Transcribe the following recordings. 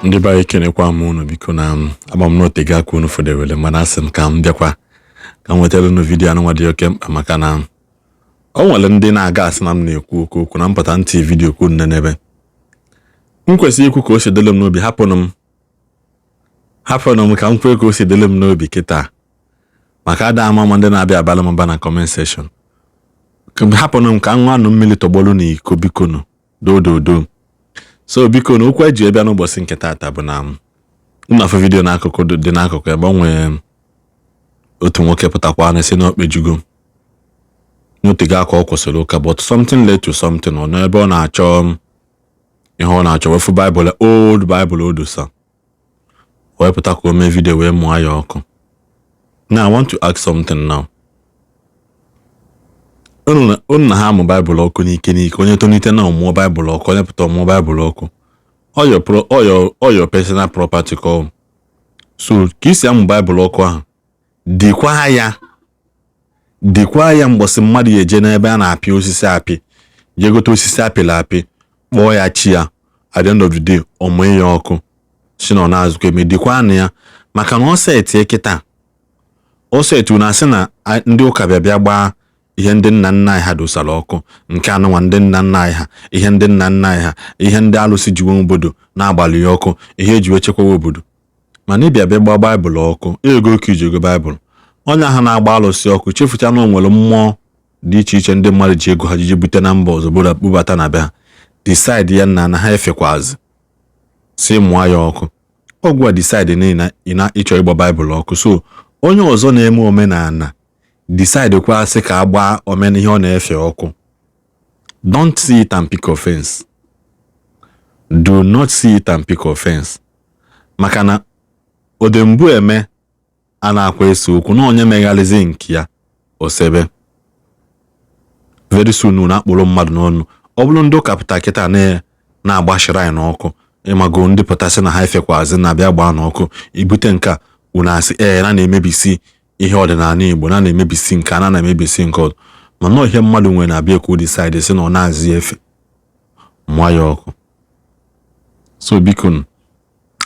Ndị be anyị kenekwa m unu biko na agba m n'ote ga aka unu fọdewele mana asị m ka m bịakwa ka m wetara unu vidiyo anụnwa dị oke mkpa maka na o nwere ndị na-aga asị na m na-ekwu okwu na mpụta ntị vidiyo kwuru n'ebe m kwesịrị ikwu ka o si dele m n'obi hapụnụ m ka m kwee ka o si dele m n'obi kịta maka ada ama ndị na-abịa abala m mba na comment section hapụnụ m ka nwa anụ mmiri tọgbọlụ na iko biko nụ dododo so biko na okwu eji ebe n'ụbọchị nke taata bụ na afọ vidiyo n'akụkụ dị n'akụkụ ebe ọ nwere otu nwoke pụtakwa na si n'okpejugo n'otega aka ọ kwụsịrị ụka but something led to something ọ nọ ebe ọ na-achọ ihe ọ na-achọ wefu Bible old Bible odosa wee pụta ka o mee vidiyo wee mụọ ya ọkụ. Now I want to ask something now. Unu na ha amụ Bible ọkụ n'ike onye tonite na ọmụọ Bible ọkụ onye pụta ọmụọ Bible ọkụ all your personal property call. So ka isi amụ Bible ọkụ ahụ dịkwa ya mgbọsị mmadụ ya eje n'ebe a na-apị osisi apị je gote osisi apịla apị kpọọ ya chi ya at the end of the day ọmụọ ya ọkụ si na ọ na-azụkọ eme dịkwa na ya maka na ọ seti kịta o setu na asị na ndị ụka bịa gbaa ihe ndị nna nna anyị ha dosara ọkụ nke anụnwa ndị nna nna anyị ha ihe ndị nna nna anyị ha ihe ndị alụsị jiwe obodo na-agbalị ya ọkụ ihe eji echekwa obodo mana ịbịa gbaa Baịbụl ọkụ ego ka iji ego Baịbụl onye ahụ na-agba alụsị ọkụ chefucha na o nwere mmụọ dị iche iche ndị mmadụ ji ego ha jiji bute na mba ọzọ bubata na be ha decide ya na ha efekwazi si mụọ ya ọkụ ọgwụ a decide na ịchọ ịgba Baịbụl ọkụ so onye ọzọ na-eme omenala decide kwa sị ka agba ihe ọ na-efe ọkụ. Don't see it and pick offense. Do not see it and pick offense. Maka na odembu eme a na-akwa ese okwu na onye meghalizi nke ya osebe very soon na-akpụrụ mmadụ n'ọnụ ọ bụrụ ndị ụka pụta kịta na-agba shrine n'ọkụ ịmago ndị pụtasị na ha efekwazi na bịa gbaa n'ọkụ ibute nka unu asị na-emebisi ihe ọdịnala Igbo na-emebisi nke a na-emebisi nke ọzọ mana ihe mmadụ nwere na-abịa ekwu decide si na ọ na-azị efe mụọ ya ọkụ. So biko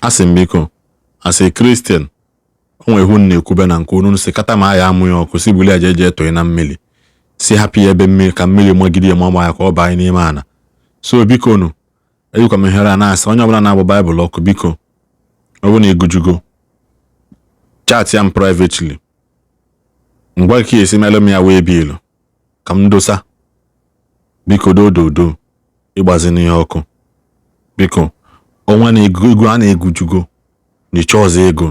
asị m biko asị Christian o nwere ihu na-ekwube na nke unu si kata ma ya amụ ya ọkụ si buli aja eje etoị na mmiri si hapụ ya ebe mmiri ka mmiri magide ya ma ya ka ọ baa n'ime ana. So biko nụ ejikwa m ihere a na-asị onye ọbụla na-agbụ Baịbụl ọkụ biko ọ bụ na egujugo chat ya m privately ngwa ka esi melụ m ya wee biilu ka m dosa biko dododo ịgbazi n'ihe ọkụ biko onwe na ego a na-egujugo n'iche ọzọ ego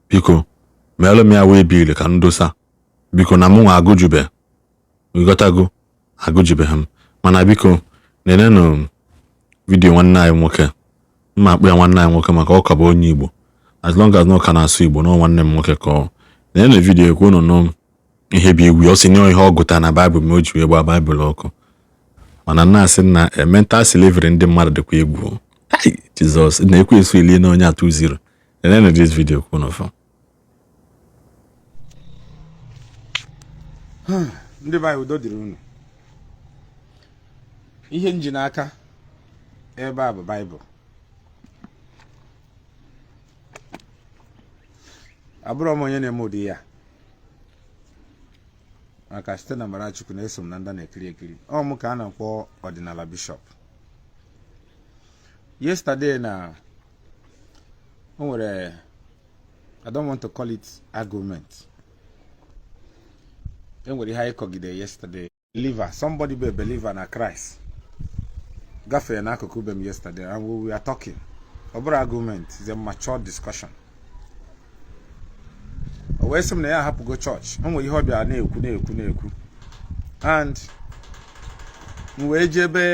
biko melụ m ya wee biilu ka m dosa biko na mụ nwa agụjube ịghọtago agụjubeghị m mana biko nenenụ vidiyo nwanne anyị nwoke mma akpụ ya nwanne anyị nwoke maka ọ ka bụ onye Igbo as long as no ka na-asụ Igbo na nwanne m nwoke ka ọ na vidiyo ekwu unu nụ ihe bụ iwu ọ si nye ihe ọ gụta na Baịbụl ma o ji wee gbaa Baịbụl ọkụ mana na-asị na mental slavery ndị mmadụ dịkwa egwu Jizọs na-ekwu esu ili na onye atụ zero na this video kwụ n'ọfọ. Ndị be anyị udo dịrị unu. Ihe nji n'aka ebe a bụ Baịbụl abụrụ m onye na-eme ụdị ya maka site na mara Chukwu na-eso m na ndị na-ekiri ekiri ọ mụ ka a na-akpọ ọdịnala bishọp. Yesterday na o nwere I don't want to call it argument enwere ihe anyị kọgide yesterday believer somebody be a believer na Christ gafere n'akụkụ ube m yesterday and we were talking ọ bụrụ argument is a mature discussion. O wee sị m na ya hapụgo chọọchị o nwere ihe ọ bịara na-ekwu and m wee jebe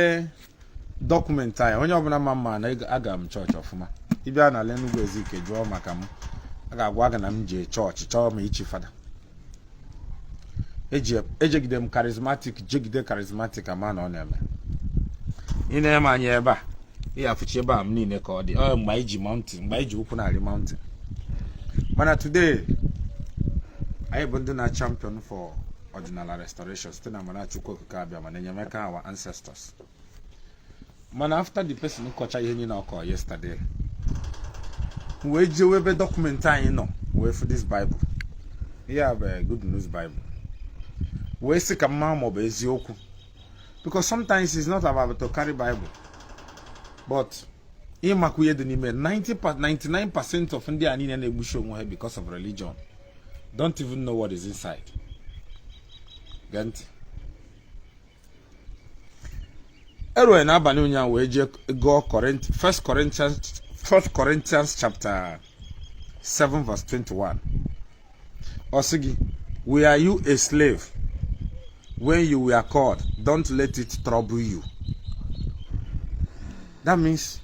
dọkụmentị anyị onye ọbụla ma na aga m chọọchị ọfụma ịbịa na Enugu Ezike jụọ maka m a ga-agwa gị na m jee chọọchị chọọ m ichi fada ejegide m charismatic ama na ọ na-eme ị na-eme anyị ebe a ị afụchi ebe a m niile ka ọ dị mgbe anyị ji ụkwụ na-arị mountain mana today anyị bụ ndị na champion for ọdịnala restoration site na mara Chukwu okike abịa mana enyemaka our ancestors. Man, after the person who caught ihe niile ọkọ yesterday, we be document no we for this Bible. We have a good news Bible. We see a man of Ezeaku. Because sometimes it's not about to carry Bible. But in Makuye the 99% of India and Indian Igbo because of religion. Don't even know what is inside. Gent. Ero na banunya we go First Corinthians chapter 7 verse 21. Osigi, were you a slave when you were called? Don't let it trouble you. That means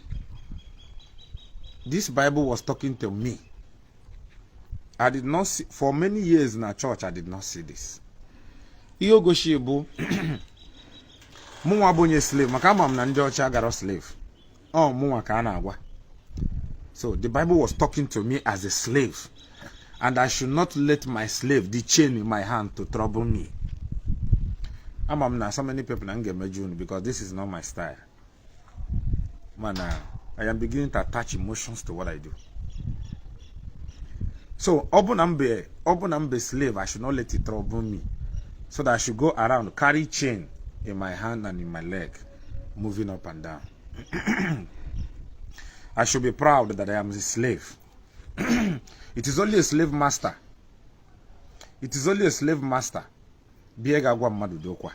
this Bible was talking to me. I did not see, for many years in our church, I did not see this. Iyogoshibu, Muwa bonye slave, makamam na ndi ocha garo slave. Oh, muwa kana agwa. So the Bible was talking to me as a slave, and I should not let my slave, the chain in my hand, to trouble me. So many people get me because this is not my style. Man, I am beginning to attach emotions to what I do. So, Obunambe slave, I should not let it trouble me. So that I should go around, carry chain in my hand and in my leg, moving up and down. I should be proud that I am a slave. It is only a slave master. It is only a slave master. Biega gwa mmadu dokwa.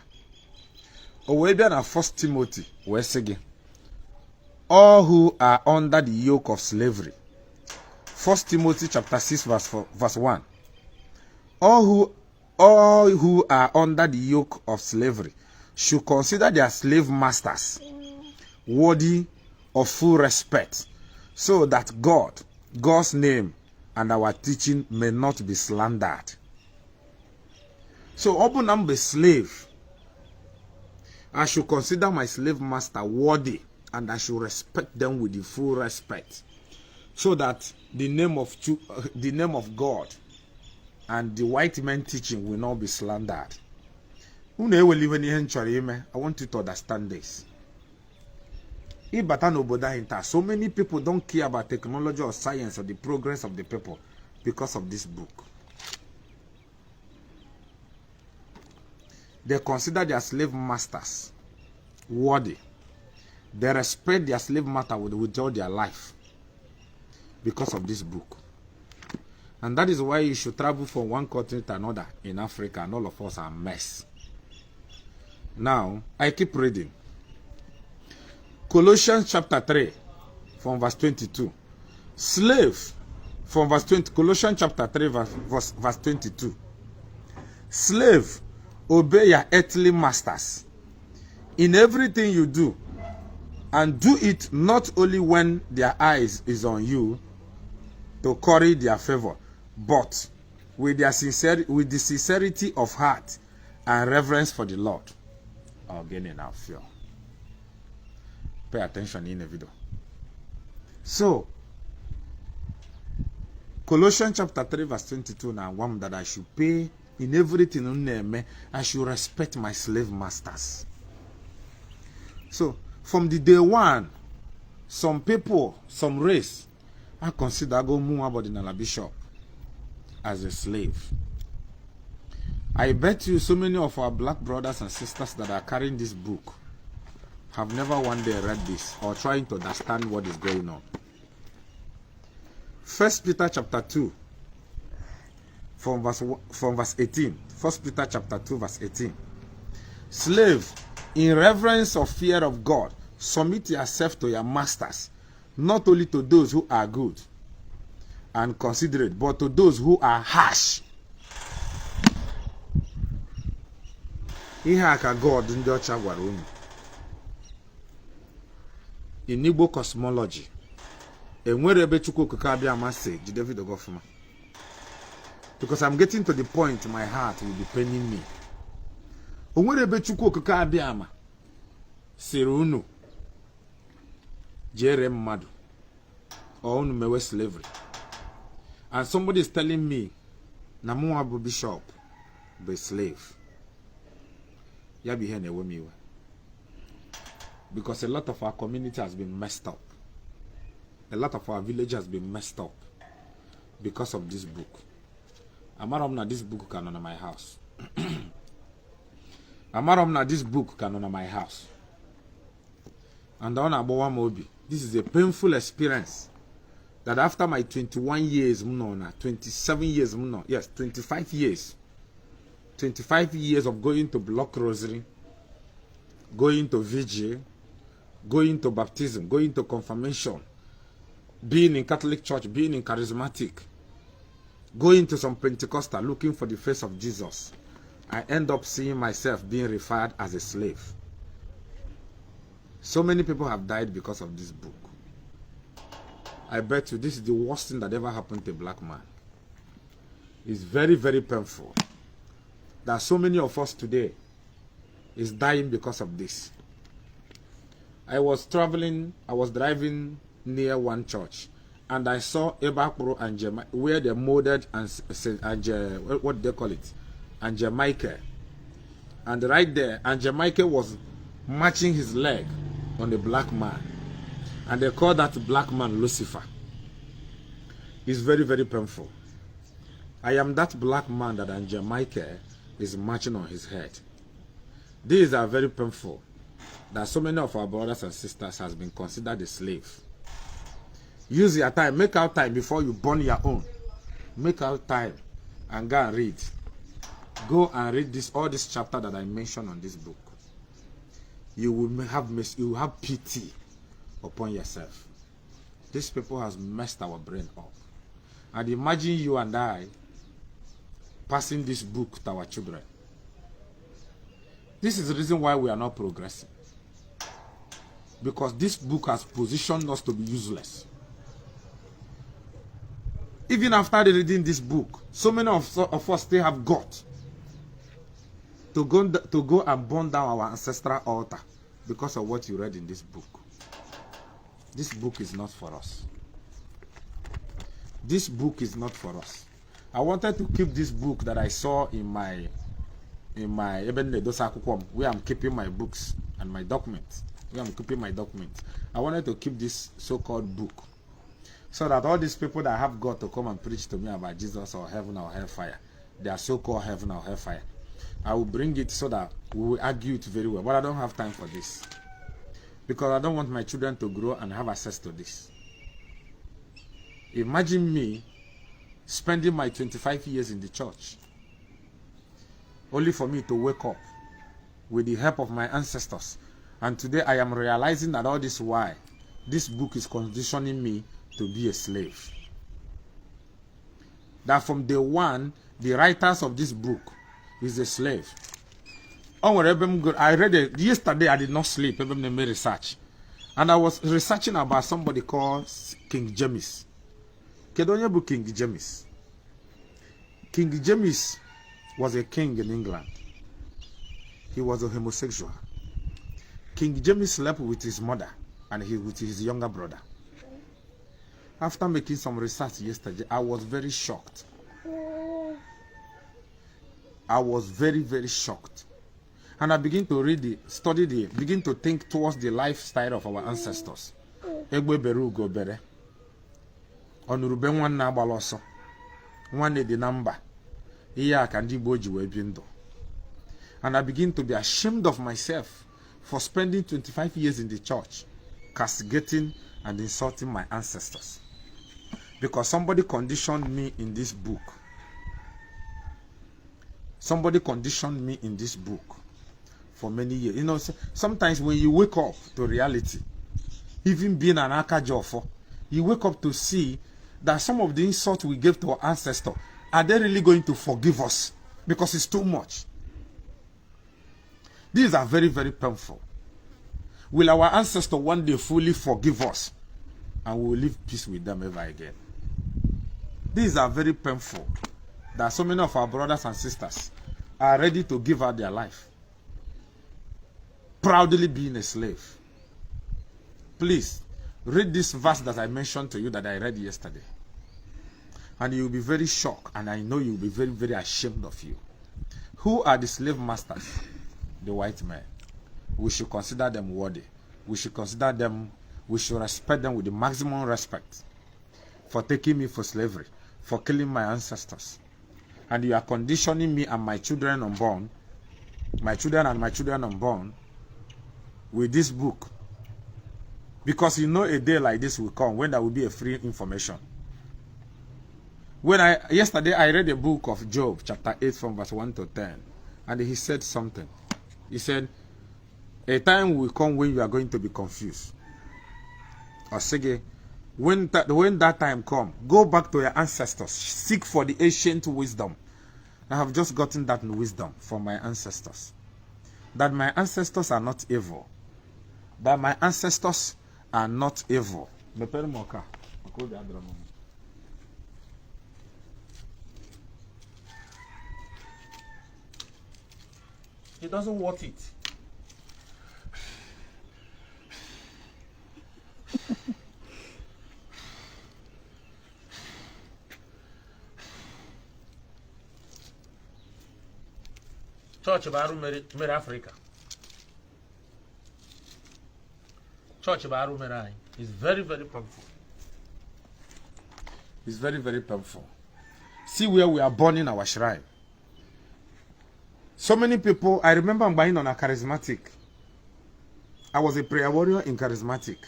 Owebia na 1 Timothy, we sige. All who are under the yoke of slavery. 1 Timothy chapter 6 verse 1. All who are under the yoke of slavery should consider their slave masters worthy of full respect, so that God's name and our teaching may not be slandered. So, open I'm a slave. I should consider my slave master worthy, and I should respect them with the full respect, so that the name of God and the white man teaching will not be slandered. I want you to understand this. So many people don't care about technology or science or the progress of the people because of this book. They consider their slave masters worthy. They respect their slave master with all their life because of this book. And that is why you should travel from one country to another in Africa, and all of us are a mess. Now, I keep reading. Colossians chapter 3 from verse 22. Slave from verse 20. Colossians chapter 3 verse 22. Slave, obey your earthly masters in everything you do, and do it not only when their eyes is on you to curry their favor, but with the sincerity of heart and reverence for the Lord. Again in our fear. Pay attention in the video. So, Colossians chapter 3 verse 22 now, one that I should pay in everything on me, I should respect my slave masters. So, from the day one, some people, some race, I consider go Ọmenala Bishop as a slave. I bet you so many of our black brothers and sisters that are carrying this book have never one day read this or trying to understand what is going on. 1 Peter chapter 2 from verse 18. 1 Peter chapter 2 verse 18. Slave, in reverence of fear of God, submit yourself to your masters, not only to those who are good and considerate, but to those who are harsh. Ihe aka God ndị ọcha gwara unu. In Igbo cosmology, enwere ebe Chukwu okike abịa amasị ji David Ogofuma. Because I'm getting to the point my heart will be paining me. Onwere ebe Chukwu okike abịa ama siri unu jere mmadụ or unu mewe slavery. And somebody is telling me na mụnwa bụ bishop bụ slave. Ya bụ ihe na-ewe m iwe. Because a lot of our community has been messed up. a lot of our village has been messed up because of this book. Amarom this book can on my house. Amarom this book can on my house. And on Abawa Mobi, this is a painful experience that after my 21 years, 27 years, yes, 25 years. 25 years of going to block rosary, going to vigil, going to baptism, going to confirmation, being in Catholic Church, being in charismatic, going to some Pentecostal, looking for the face of Jesus. I end up seeing myself being referred as a slave. So many people have died because of this book. I bet you this is the worst thing that ever happened to a black man. It's very, very painful that so many of us today is dying because of this. I was driving near one church, and I saw Ebakuro and Jamaica, where they molded and what they call it, and Jamaica. And right there, and Jamaica was matching his leg on the black man. And they call that black man Lucifer. It's very, very painful. I am that black man that in Jamaica is marching on his head. These are very painful. That so many of our brothers and sisters has been considered a slave. Use your time. Make out time before you burn your own. Make out time and go and read. Go and read all this chapter that I mentioned on this book. You will have pity upon yourself. These people has messed our brain up. And imagine you and I passing this book to our children. This is the reason why we are not progressing. Because this book has positioned us to be useless. Even after reading this book, so many of us still have got to go and burn down our ancestral altar because of what you read in this book. This book is not for us. This book is not for us. I wanted to keep this book that I saw in my where I'm keeping my books and my documents. Where I'm keeping my documents. I wanted to keep this so-called book so that all these people that have got to come and preach to me about Jesus or heaven or hellfire, they are so-called heaven or hellfire, I will bring it so that we will argue it very well. But I don't have time for this. Because I don't want my children to grow and have access to this. Imagine me spending my 25 years in the church only for me to wake up with the help of my ancestors. And today I am realizing that all this why this book is conditioning me to be a slave. That from day one, the writers of this book is a slave. I read it yesterday. I did not sleep. I made research, and I was researching about somebody called King James. Kedonyebu King James. King James was a king in England. He was a homosexual. King James slept with his mother and with his younger brother. After making some research yesterday, I was very shocked. I was very, very shocked. And I begin to begin to think towards the lifestyle of our ancestors. Egbe beru go bere. Onurube nwanne agbala ọsọ. Nwanne dị na mba. Ihe a ka ndị Igbo ji wee bi ndụ. And I begin to be ashamed of myself for spending 25 years in the church, castigating and insulting my ancestors. Because somebody conditioned me in this book. Somebody conditioned me in this book for many years. You know, sometimes when you wake up to reality, even being an Ejiofor, you wake up to see that some of the insults we gave to our ancestors, are they really going to forgive us? Because it's too much. These are very, very painful. Will our ancestors one day fully forgive us? And we will live peace with them ever again. These are very painful. That so many of our brothers and sisters are ready to give out their life. Proudly being a slave. Please, read this verse that I mentioned to you that I read yesterday. And you will be very shocked, and I know you will be very, very ashamed of you. Who are the slave masters? The white men. We should consider them worthy. We should consider them we should respect them with the maximum respect for taking me for slavery, for killing my ancestors. And you are conditioning me and my children unborn, my children and my children unborn, with this book. Because you know a day like this will come when there will be a free information. Yesterday I read a book of Job, chapter 8 from verse 1 to 10. And he said something. He said, a time will come when you are going to be confused. Or say, when that time comes, go back to your ancestors. Seek for the ancient wisdom. I have just gotten that wisdom from my ancestors. That my ancestors are not evil. That my ancestors are not evil. He doesn't want it. Church Baru Mer Africa. Church Baru Merai is very, very painful. It's very, very painful. See where we are born in our shrine. So many people, I remember I'm buying on a charismatic. I was a prayer warrior in charismatic.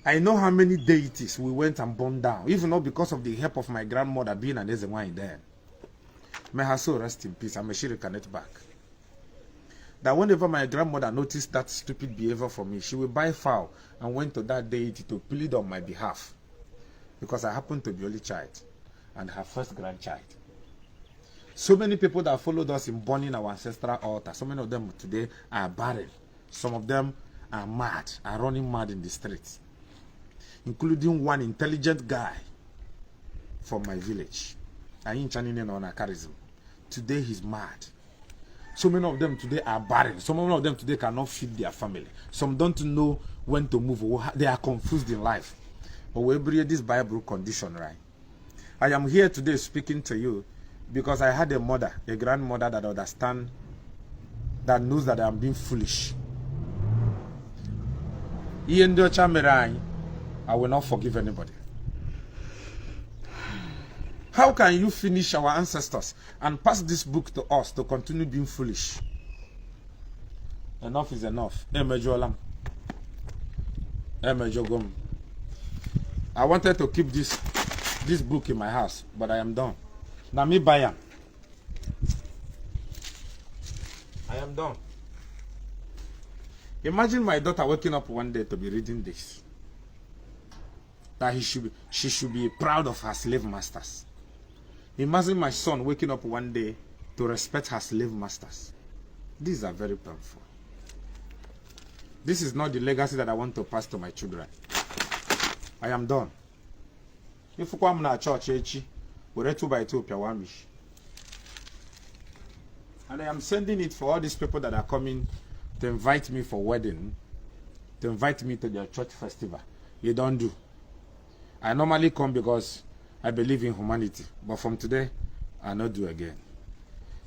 I know how many deities we went and burned down, even not because of the help of my grandmother being an Ezeaku there. May her soul rest in peace, and may she reconnect back. That whenever my grandmother noticed that stupid behavior from me, she would buy fowl and went to that deity to plead on my behalf. Because I happened to be only child and her first grandchild. So many people that followed us in burning our ancestral altar, so many of them today are barren. Some of them are mad, are running mad in the streets. Including one intelligent guy from my village. I ain't chanting on a charism. Today he's mad. So many of them today are barren. Some of them today cannot feed their family. Some don't know when to move. They are confused in life. But we bring this Bible condition, right? I am here today speaking to you because I had a mother, a grandmother that understands, that knows that I am being foolish. I will not forgive anybody. How can you finish our ancestors and pass this book to us to continue being foolish? Enough is enough. I wanted to keep this book in my house, but I am done. Now me buy them. I am done. Imagine my daughter waking up one day to be reading this. That she should be proud of her slave masters. Imagine my son waking up one day to respect her slave masters. These are very painful. This is not the legacy that I want to pass to my children. I am done. If you come to church, we're 2 by 2 piawamish. And I am sending it for all these people that are coming to invite me for wedding, to invite me to their church festival. You don't do. I normally come because I believe in humanity, but from today, I not do again.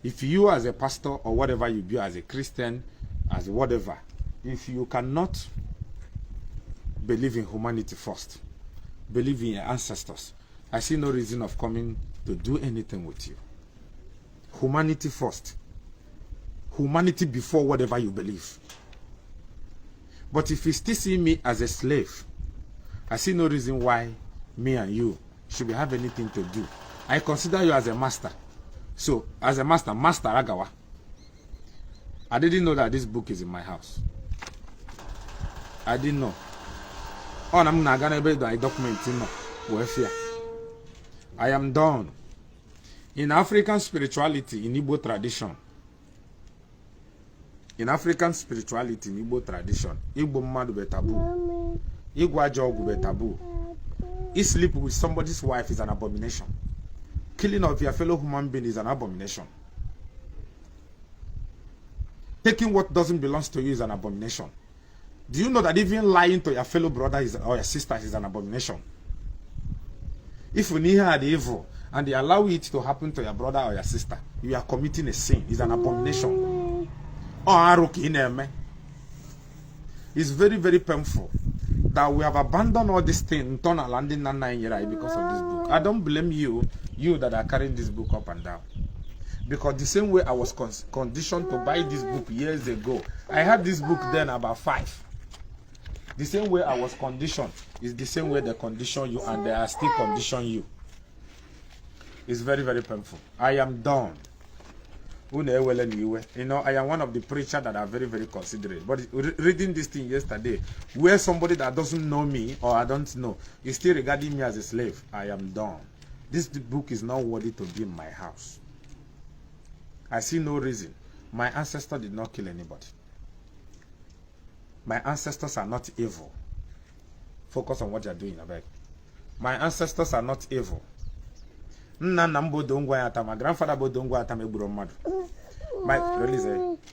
If you as a pastor or whatever you be as a Christian, as whatever, if you cannot believe in humanity first, believe in your ancestors, I see no reason of coming to do anything with you. Humanity first. Humanity before whatever you believe. But if you still see me as a slave, I see no reason why me and you should have anything to do. I consider you as a master. So, as a master, Master Agawa. I didn't know that this book is in my house. I didn't know. Oh, I'm not gonna be the document, I am done. In African spirituality, in Igbo tradition, Igbo madu be taboo. Iwaji be taboo. Sleep with somebody's wife is an abomination. Killing of your fellow human being is an abomination. Taking what doesn't belong to you is an abomination. Do you know that even lying to your fellow brother or your sister is an abomination? If you near the evil and they allow it to happen to your brother or your sister, you are committing a sin. It's an abomination. It's very, very painful that we have abandoned all this thing in turn landing because of this book. I don't blame you that are carrying this book up and down. Because the same way I was conditioned to buy this book years ago, I had this book then about 5. The same way I was conditioned is the same way they condition you, and they are still conditioning you. It's very, very painful. I am done. You know, I am one of the preachers that are very, very considerate. But reading this thing yesterday, where somebody that doesn't know me or I don't know is still regarding me as a slave, I am done. This book is not worthy to be in my house. I see no reason. My ancestors did not kill anybody. My ancestors are not evil. Focus on what you are doing, I beg. My ancestors are not evil. My grandfather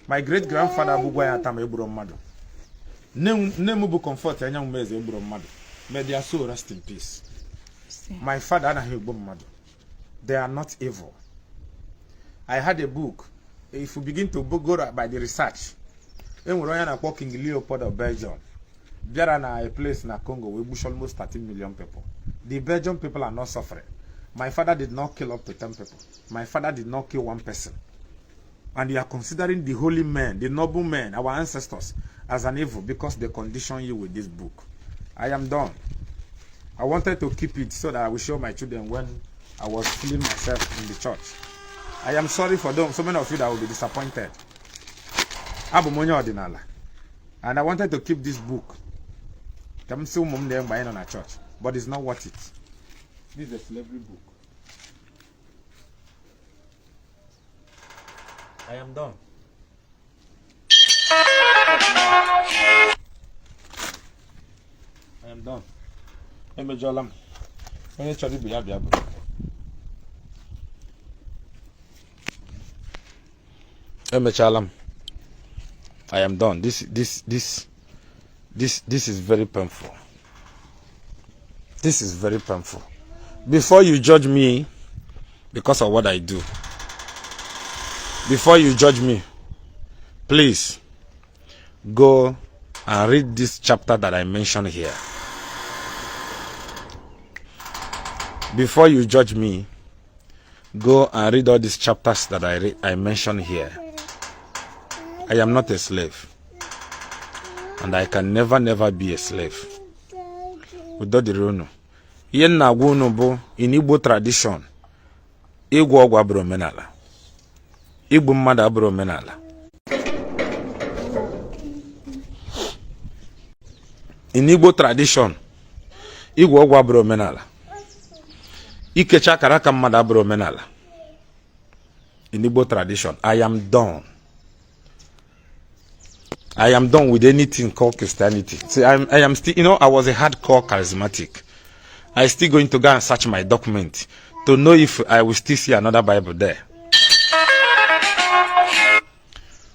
my great grandfather comfort. May their soul rest in peace. My father, they are not evil. I had a book. If you begin to go by the research, King Leopold of Belgium, there are a place in Congo where we almost 13 million people. The Belgian people are not suffering. My father did not kill up to 10 people. My father did not kill 1 person. And you are considering the holy men, the noble men, our ancestors, as an evil because they condition you with this book. I am done. I wanted to keep it so that I will show my children when I was feeling myself in the church. I am sorry for them, so many of you that will be disappointed. Ọmenala. And I wanted to keep this book. I'm still buying on a church, but it's not worth it. This is a slavery book. I am done. I am done. I am done. This is very painful. This is very painful. Before you judge me because of what I do, before you judge me, please go and read this chapter that I mentioned here. Before you judge me, go and read all these chapters that I mentioned here. I am not a slave, and I can never be a slave. Without the rule, in Igbo tradition, Igbo abụrụ omenala. Igbo mmadụ abụrụ omenala. In Igbo tradition, Igbo abụrụ omenala. Ikecha karaka mmadụ abụrụ omenala. In Igbo tradition, I am done. I am done with anything called Christianity. See, I am still, you know, I was a hardcore charismatic. I still going to go and search my document to know if I will still see another Bible there.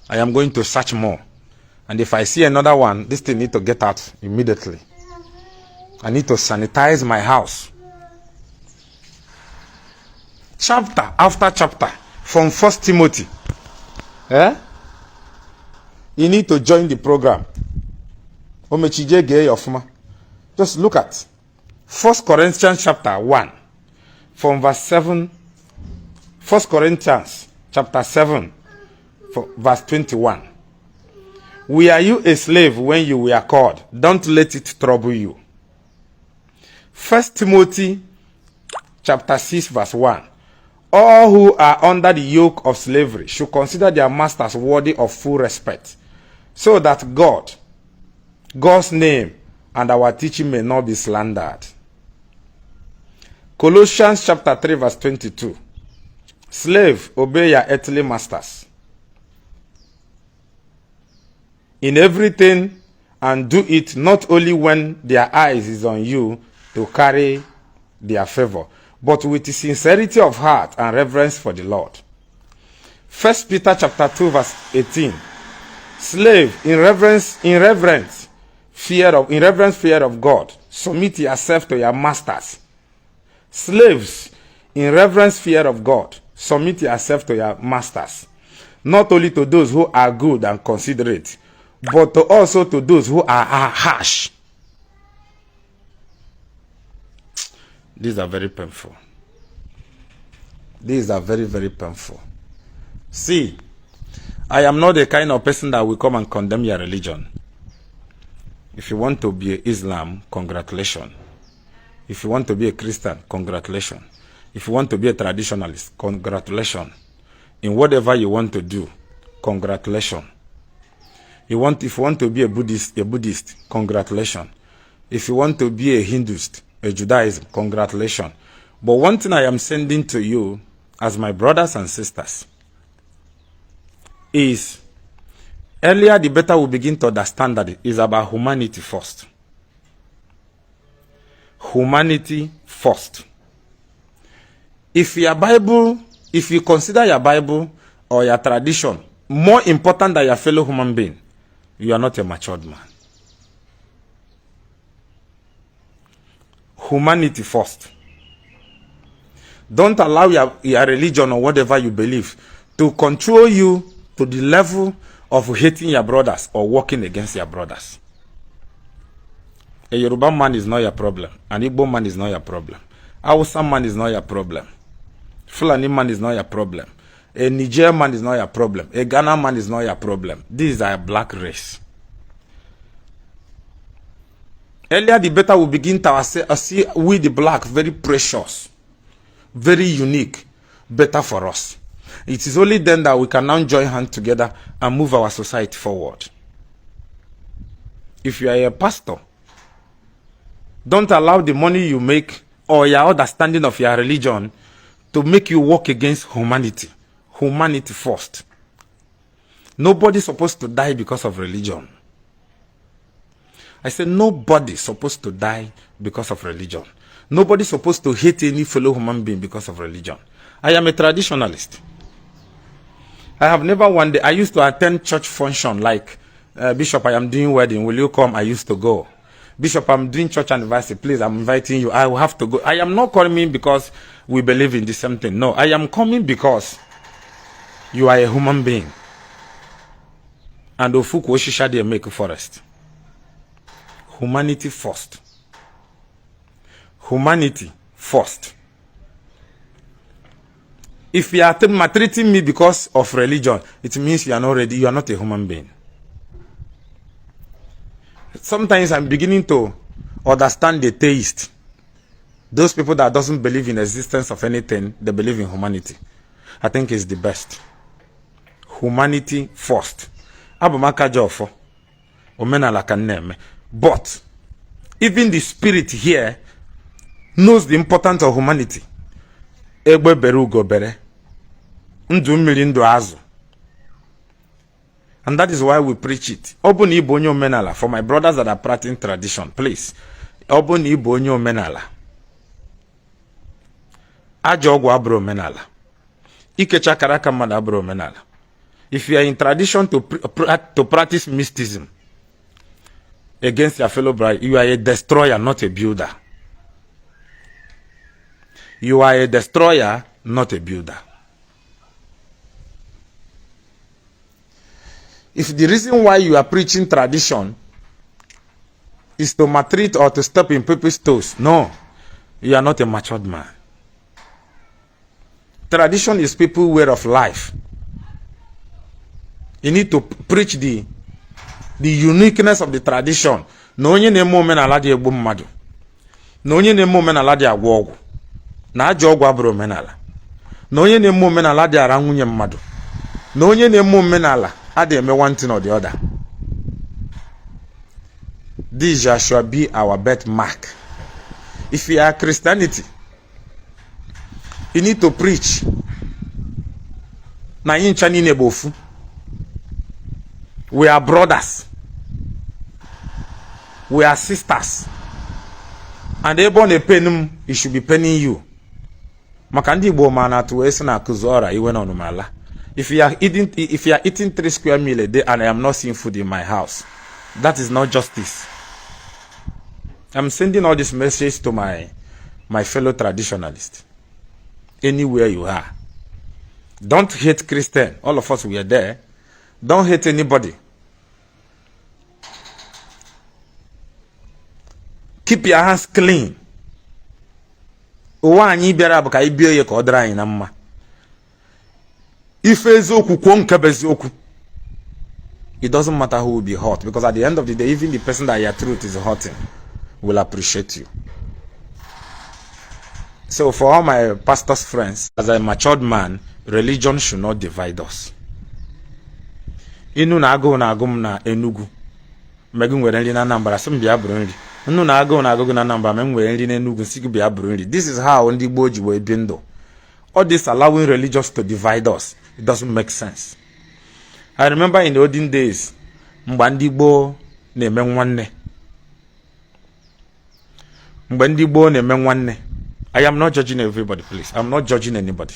I am going to search more. And if I see another one, this thing need to get out immediately. I need to sanitize my house. Chapter after chapter from 1 Timothy. You need to join the program. Just look at 1 Corinthians chapter 1 from verse 7. 1 Corinthians chapter 7 verse 21. Were you a slave when you were called? Don't let it trouble you. 1 Timothy chapter 6 verse 1. All who are under the yoke of slavery should consider their masters worthy of full respect, so that God's name and our teaching may not be slandered. Colossians chapter 3 verse 22. Slave, obey your earthly masters in everything, and do it not only when their eyes is on you to carry their favor, but with sincerity of heart and reverence for the Lord. 1 Peter chapter 2 verse 18. Slave, in reverence fear of God, submit yourself to your masters. Slaves, in reverence fear of God, submit yourself to your masters, not only to those who are good and considerate, but also to those who are harsh. These are very painful. These are very, very painful. See, I am not the kind of person that will come and condemn your religion. If you want to be Islam, congratulations. If you want to be a Christian, congratulations. If you want to be a traditionalist, congratulations. In whatever you want to do, congratulations. If you want to be a Buddhist, congratulations. If you want to be a Hinduist, a Judaism, congratulations. But one thing I am sending to you as my brothers and sisters is, earlier the better we begin to understand that it is about humanity first. Humanity first. If you consider your Bible or your tradition more important than your fellow human being, you are not a matured man. Humanity first. Don't allow your religion or whatever you believe to control you to the level of hating your brothers or working against your brothers. A Yoruba man is not your problem. An Igbo man is not your problem. Hausa man is not your problem. Fulani man is not your problem. A Niger man is not your problem. A Ghana man is not your problem. These are a black race. Earlier the better we begin to see we the black very precious, very unique, better for us. It is only then that we can now join hands together and move our society forward. If you are a pastor, don't allow the money you make or your understanding of your religion to make you work against humanity. Humanity first. Nobody's supposed to die because of religion. I said nobody's supposed to die because of religion. Nobody's supposed to hate any fellow human being because of religion. I am a traditionalist. I have never one day, I used to attend church function like, Bishop, I am doing wedding, will you come? I used to go. Bishop, I'm doing church anniversary, please, I'm inviting you. I will have to go. I am not coming because we believe in the same thing. No, I am coming because you are a human being. And Ofuku Oshisha they make a forest. Humanity first. Humanity first. If you are maltreating me because of religion, it means you are not ready, you are not a human being. Sometimes I'm beginning to understand the theist. Those people that doesn't believe in the existence of anything, they believe in humanity. I think it's the best. Humanity first. Abumaka Ejiofor. Omenala kaneme. But even the spirit here knows the importance of humanity. Egbe beru go bere. Ndu mmiri ndu azu. And that is why we preach it. Obun Igbo onye Omenala. For my brothers that are practicing tradition, please. Obun Igbo onye Omenala. Ajo ogwu abro Omenala. Ikecha karaka mmadụ abro Omenala. If you are in tradition to practice mysticism against your fellow bride, you are a destroyer, not a builder. You are a destroyer, not a builder. If the reason why you are preaching tradition is to maltreat or to step in people's toes, no, you are not a matured man. Tradition is people's way of life. You need to preach the uniqueness of the tradition. No onye na-eme omenala dị egbu mmadụ. Na onye na-eme omenala dị agwọ ọgwụ. Na ajọ ọgwụ abụrụ omenala. Na onye na-eme omenala dị ara nwunye mmadụ. Na onye na-eme omenala adị eme one thing or the other. This shall be our birthmark. If you are Christianity, you need to preach. Na yincha ni nebofu. We are brothers. We are sisters. And everyone a penum, it should be penning you. Makandi Igbo mana to esna kuzora iwe na Ọmenala. If you are eating 3 square meals a day and I am not seeing food in my house, that is not justice. I'm sending all this message to my fellow traditionalists. Anywhere you are. Don't hate Christian. All of us we are there. Don't hate anybody. Keep your hands clean. Ụwa anyị bịara bụ ka anyị bie ya ka ọ dịrị anyị na mma. Ife eziokwu kwuo nke bụ eziokwu. It doesn't matter who will be hurt, because at the end of the day, even the person that your truth is hurting will appreciate you. So for all my pastor's friends, as a matured man, religion should not divide us. Inu na agụ na Enugu. Megu nwere nri na Anambra, sị m bịa bụrụ nri. Inu na agụ na Anambra, me nwere nri na Enugu, sị gị bịa bụrụ nri. This is how Ndi Igbo ji wee bi ndụ. All this allowing religions to divide us, it doesn't make sense. I remember in the olden days, mgbe Ndi Igbo na-eme nwanne. Mgbe Ndi Igbo na-eme nwanne. I am not judging everybody, please. I'm not judging anybody.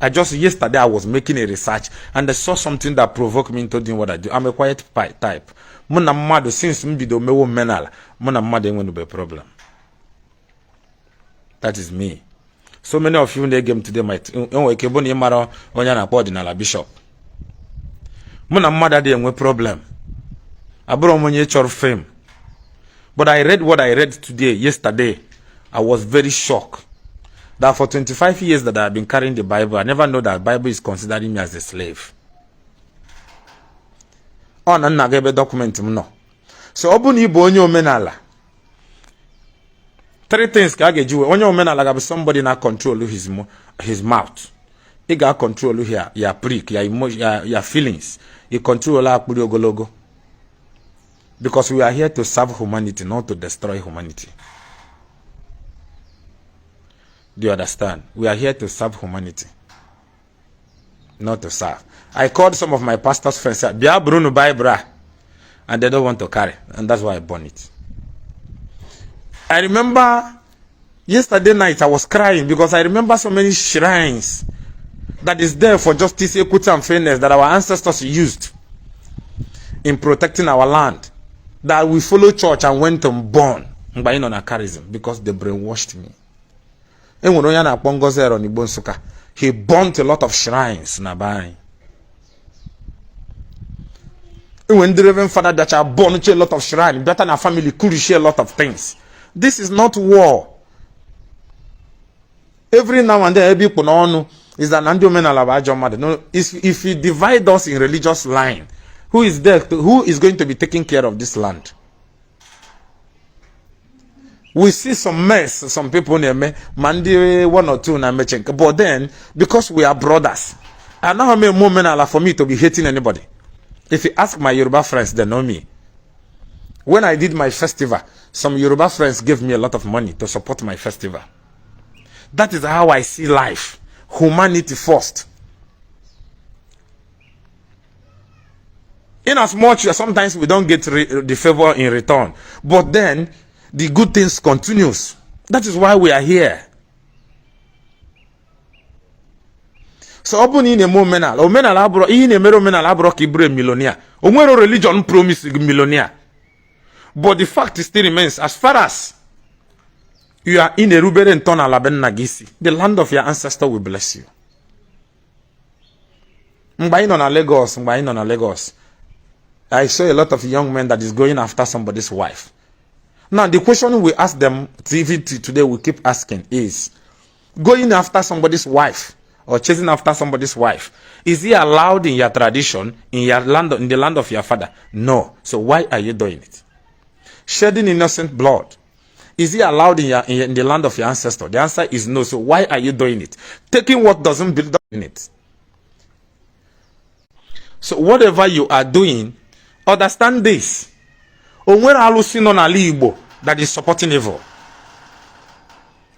Yesterday I was making a research and I saw something that provoked me into doing what I do. I'm a quiet type. Muna mmadu, since mbido mewo Omenala, muna mmadu enwenu be problem. That is me. So many of you in the game today might ekeboni imara onya na Ọmenala bishop. Muna mmadu adi enwe problem. Aburo monye chor fame. But I read what I read yesterday. I was very shocked that for 25 years that I have been carrying the Bible, I never know that the Bible is considering me as a slave. Oh, na gebe document no. So obu ni Igbo onye Omenala. Three things ka ga jiwe. Onye Omenala ga be somebody na control his mouth. He ga control your prick, your emotion, your feelings. He control akpuri ogologo. Because we are here to serve humanity, not to destroy humanity. Do you understand? We are here to serve humanity, not to serve. I called some of my pastor's friends, Bia Bruno buy bra, and they don't want to carry, and that's why I burn it. I remember yesterday night I was crying because I remember so many shrines that is there for justice, equity, and fairness that our ancestors used in protecting our land, that we followed church and went and burn by on a charism because they brainwashed me. He burnt a lot of shrines na bai. When the Reverend Father that I burnt a lot of shrines, better na family could share a lot of things. This is not war. Every now and then, is that Ndi Omenala bajo mother. No, if you divide us in religious line, who is there? Who is going to be taking care of this land? We see some mess, some people near me, Mandi 1 or 2 na mechenka. But then, because we are brothers, I now have more Omenala for me to be hating anybody. If you ask my Yoruba friends, they know me. When I did my festival, some Yoruba friends gave me a lot of money to support my festival. That is how I see life. Humanity first. In as much as sometimes we don't get the favor in return, but then the good things continues. That is why we are here. So open in a Omenala. Omenala abro in a mero Omenala abro kibre millionaire. Onwero religion promise millionaire. But the fact still remains, as far as you are in a Rubere and Tona Laben Nagisi, the land of your ancestor will bless you. Mbain on a Lagos. I saw a lot of young men that is going after somebody's wife. Now, the question we ask them today, we keep asking is, going after somebody's wife or chasing after somebody's wife, is it allowed in your tradition, in your land, in the land of your father? No. So why are you doing it? Shedding innocent blood, is it allowed in the land of your ancestor? The answer is no. So why are you doing it? Taking what doesn't build up in it. So whatever you are doing, understand this. Onwere alusi no n'ala Igbo that is supporting evil.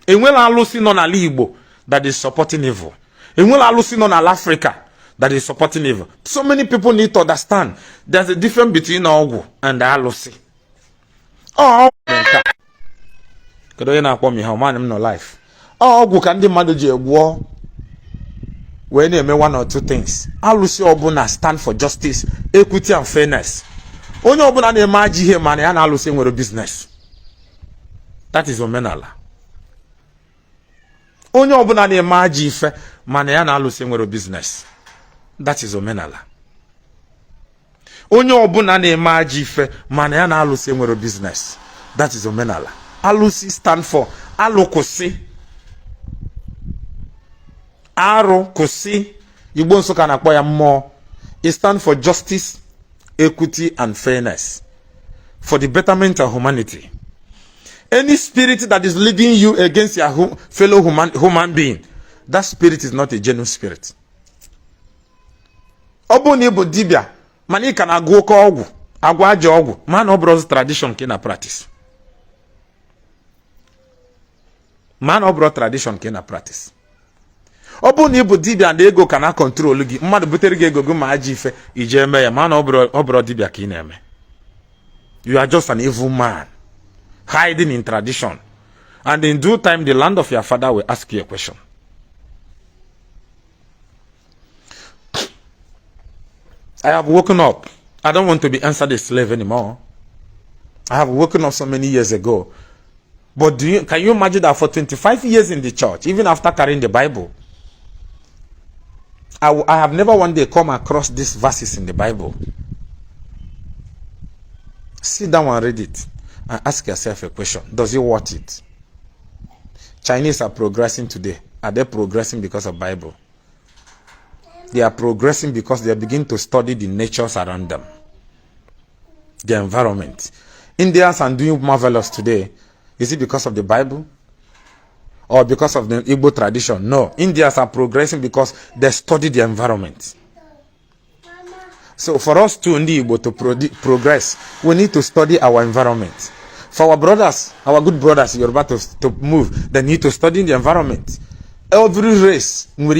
Enwere alusi no n'ala Igbo that is supporting evil. Enwere alusi no n'ala Africa that is supporting evil. So many people need to understand there's a difference between agwu and alusi. Oh, kedu na akpọ mi ha man no life. Oh, agwu ka ndị mmadụ ji egwuo we na-eme one or two things. Alusi ọbụna stand for justice, equity and fairness. Onye ọbụla na-eme ajọ ihe mana ya na-alụsị nwere business. That is Omenala. Onye ọbụla na-eme ajọ ife mana ya na-alụsị nwere business. That is Omenala. Onye ọbụla na-eme ajọ ife mana ya na-alụsị nwere business. That is Omenala. Alusi stand for Alukusi. Arukusi. Igbo Nsoka na akpọ ya mmụọ. It stands for justice, equity, and fairness. For the betterment of humanity. Any spirit that is leading you against your fellow human being, that spirit is not a genuine spirit. Obu ni bụ dibia, mana ị ka na-agụ oke ọgwụ, agwa aja ọgwụ, man ọ bụrụ tradition ka ị na practice. Man ọ bụrụ tradition ka ị na practice. Obu ni bụ dibia na ego ka na control gị, mmadụ butere gị ego gị ma aja ife, ije eme ya, man ọ bụrụ dibia ka ị na-eme. You are just an evil man, hiding in tradition. And in due time, the land of your father will ask you a question. I have woken up. I don't want to be answered a slave anymore. I have woken up so many years ago. But can you imagine that for 25 years in the church, even after carrying the Bible, I have never one day come across these verses in the Bible. Sit down and read it and ask yourself a question. Does it worth it? Chinese are progressing today. Are they progressing because of Bible? They are progressing because they begin to study the natures around them, the environment. Indians are doing marvelous today. Is it because of the Bible or because of the Igbo tradition? No. Indians are progressing because they study the environment. So for us to Ndi Igbo to progress, we need to study our environment. For our brothers, our good brothers, you're about to move, they need to study the environment. Every race, you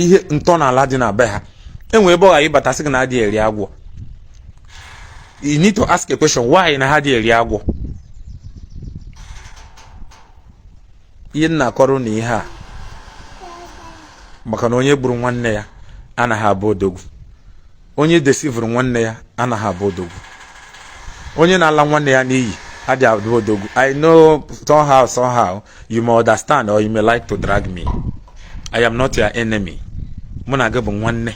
need to ask a question, why in a agwu? Ina kọrọ na ihe a maka na onye gburu nwanne ya anaghị abụ odogwu. Onye deceive nwanne ya anaghị abụ odogwu. Onye na-ala nwanne ya n'iyi adị abụ odogwu. I know somehow you may understand or you may like to drag me. I am not your enemy. Mụ na gị bụ nwanne.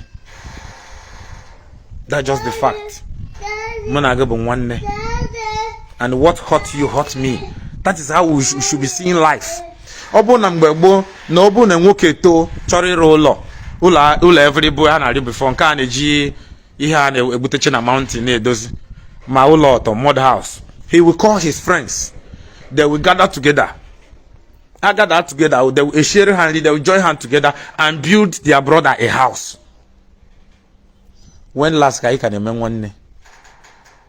That's just the fact. Mụ na gị bụ nwanne. And what hurt you hurt me. That is how we should be seeing life. Obu na mgbe gboo na obu na nwoke to chọrọ ịrụ ụlọ everybody ha na-arị before nke a na-eji ihe a na-egbuteche na mountain na-edozi ma ụlọ ọtọ mud house. He will call his friends. They will gather together. They will share hand, they will join hands together and build their brother a house. When last guy can eme nwanne?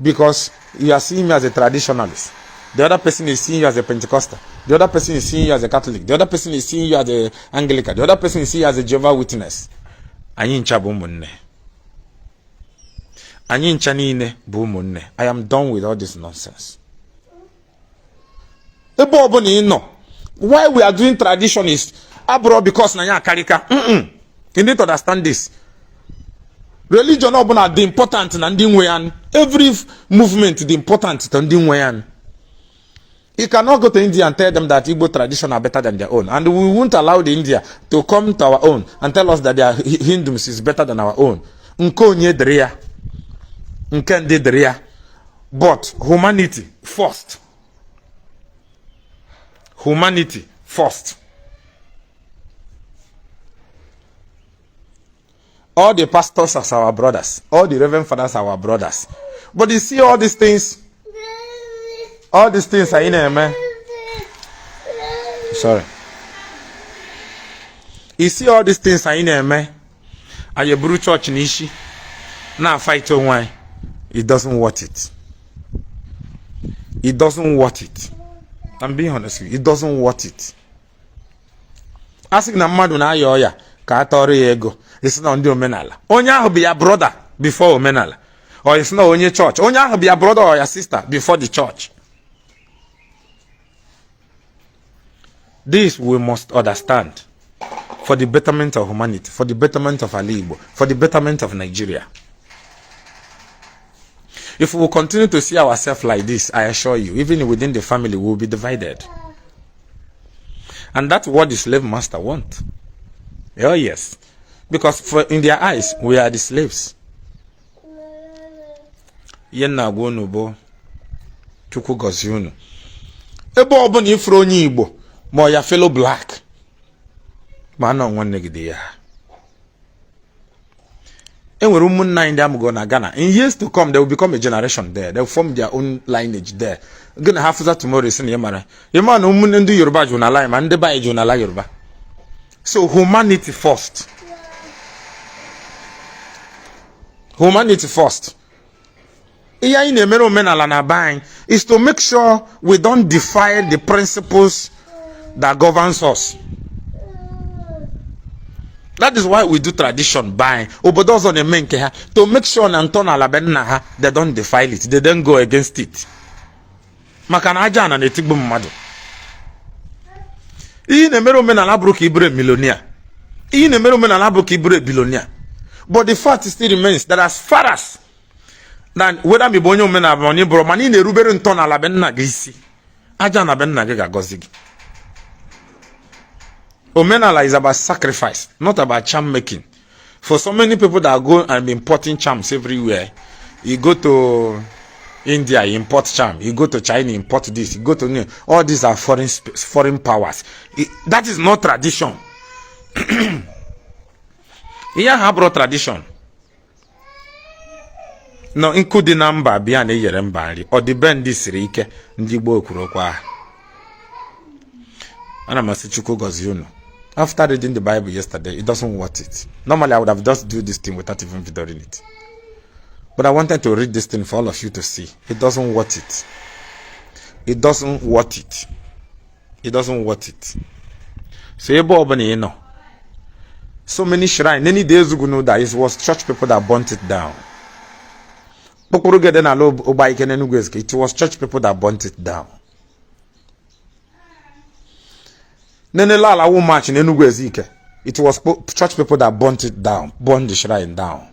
Because you are seeing me as a traditionalist. The other person is seeing you as a Pentecostal. The other person is seeing you as a Catholic. The other person is seeing you as a Anglican. The other person is seeing you as a Jehovah's Witness. Anyị ncha bụ ụmụnne. Anyị ncha niile bụ ụmụnne. I am done with all this nonsense. Ebe ọbụla ị nọ, why we are doing tradition is abroad because na ya akarika. You need to understand this. Religion ọbụla dị important na ndị nwe ya. Every movement dị important to ndị nwe ya. You cannot go to India and tell them that Igbo tradition are better than their own. And we won't allow the India to come to our own and tell us that their Hindus is better than our own. Nkonye dria. Nkende dria. But humanity first. Humanity first. All the pastors are our brothers. All the reverend fathers are our brothers. But you see all these things. All these things are in there, man. Sorry. You see all these things are in there, man. And you brew church in Ishi. Now fight on why. It doesn't worth it. It doesn't worth it. I'm being honest with you. It doesn't worth it. Asking na mmadụ na ayo ya ka atọrọ ya ego. It's not ndị Omenala. Onye ahụ be your brother before Omenala. Or it's not onye church. Onye ahụ be your brother or your sister before the church. This we must understand for the betterment of humanity, for the betterment of Ali Igbo, for the betterment of Nigeria. If we will continue to see ourselves like this, I assure you, even within the family, we will be divided. And that's what the slave master wants. Oh yes. Because in their eyes, we are the slaves. Yenna go nubo, chuku goziunu. ebe ọbụla ifuru onye Igbo ma ọ ya fellow black ma anọ nwanne gị dị ya. Enwere ụmụnna anyị ndị amụgo na Ghana. In years to come, they will become a generation there. They will form their own lineage there. Gonna have that tomorrow is in Yamara. Yamana ụmụnne ndị Yoruba jụ n'ala ma ndị ba jụ n'ala Yoruba. So humanity first. Humanity first. Ihe anyị na-emere omenala na be anyị is to make sure we don't defy the principles that governs us. That is why we do tradition by obodo ọzọ na-eme nke ha to make sure na ntọala be nna ha they don't defile it, they don't go against it. Maka na aja na-etigbu mmadụ. Ihe na-emere omenala bụrụ ka ibure millionaire. Ihe na-emere omenala bụrụ ka ibure billionaire. But the fact still remains that as far as that whether mi bụ onye omenala ma onye bụrụ mana ị na-erubere ntọala be nna gị isi, aja na be nna gị ga-agọzi gị. Omenala is about sacrifice, not about charm making. For so many people that go and be importing charms everywhere, you go to India, you import charm. You go to China, you import this. You go to all these are foreign powers. That is not tradition. Here have brought tradition. No, including number beyond a year and barley or the bend this rike Ndi Igbo kurokwa. And I must you know. After reading the Bible yesterday, it doesn't worth it. Normally, I would have just do this thing without even videoing it. But I wanted to read this thing for all of you to see. It doesn't worth it. It doesn't worth it. It doesn't worth it. So, you know. So many shrines. Many days ago, know that it was church people that burnt it down. It was church people that burnt it down. It was church people that burnt it down, burned the shrine down.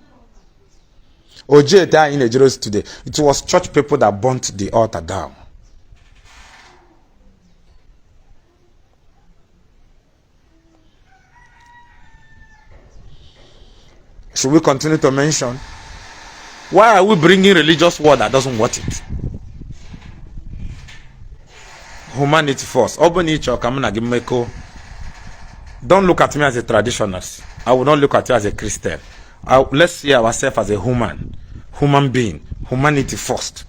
Ojeta in Nigeria today, it was church people that burnt the altar down. Should we continue to mention? Why are we bringing religious word that doesn't worth it? Humanity first. Don't look at me as a traditionalist. I will not look at you as a Christian. Let's see ourselves as a human being. Humanity first.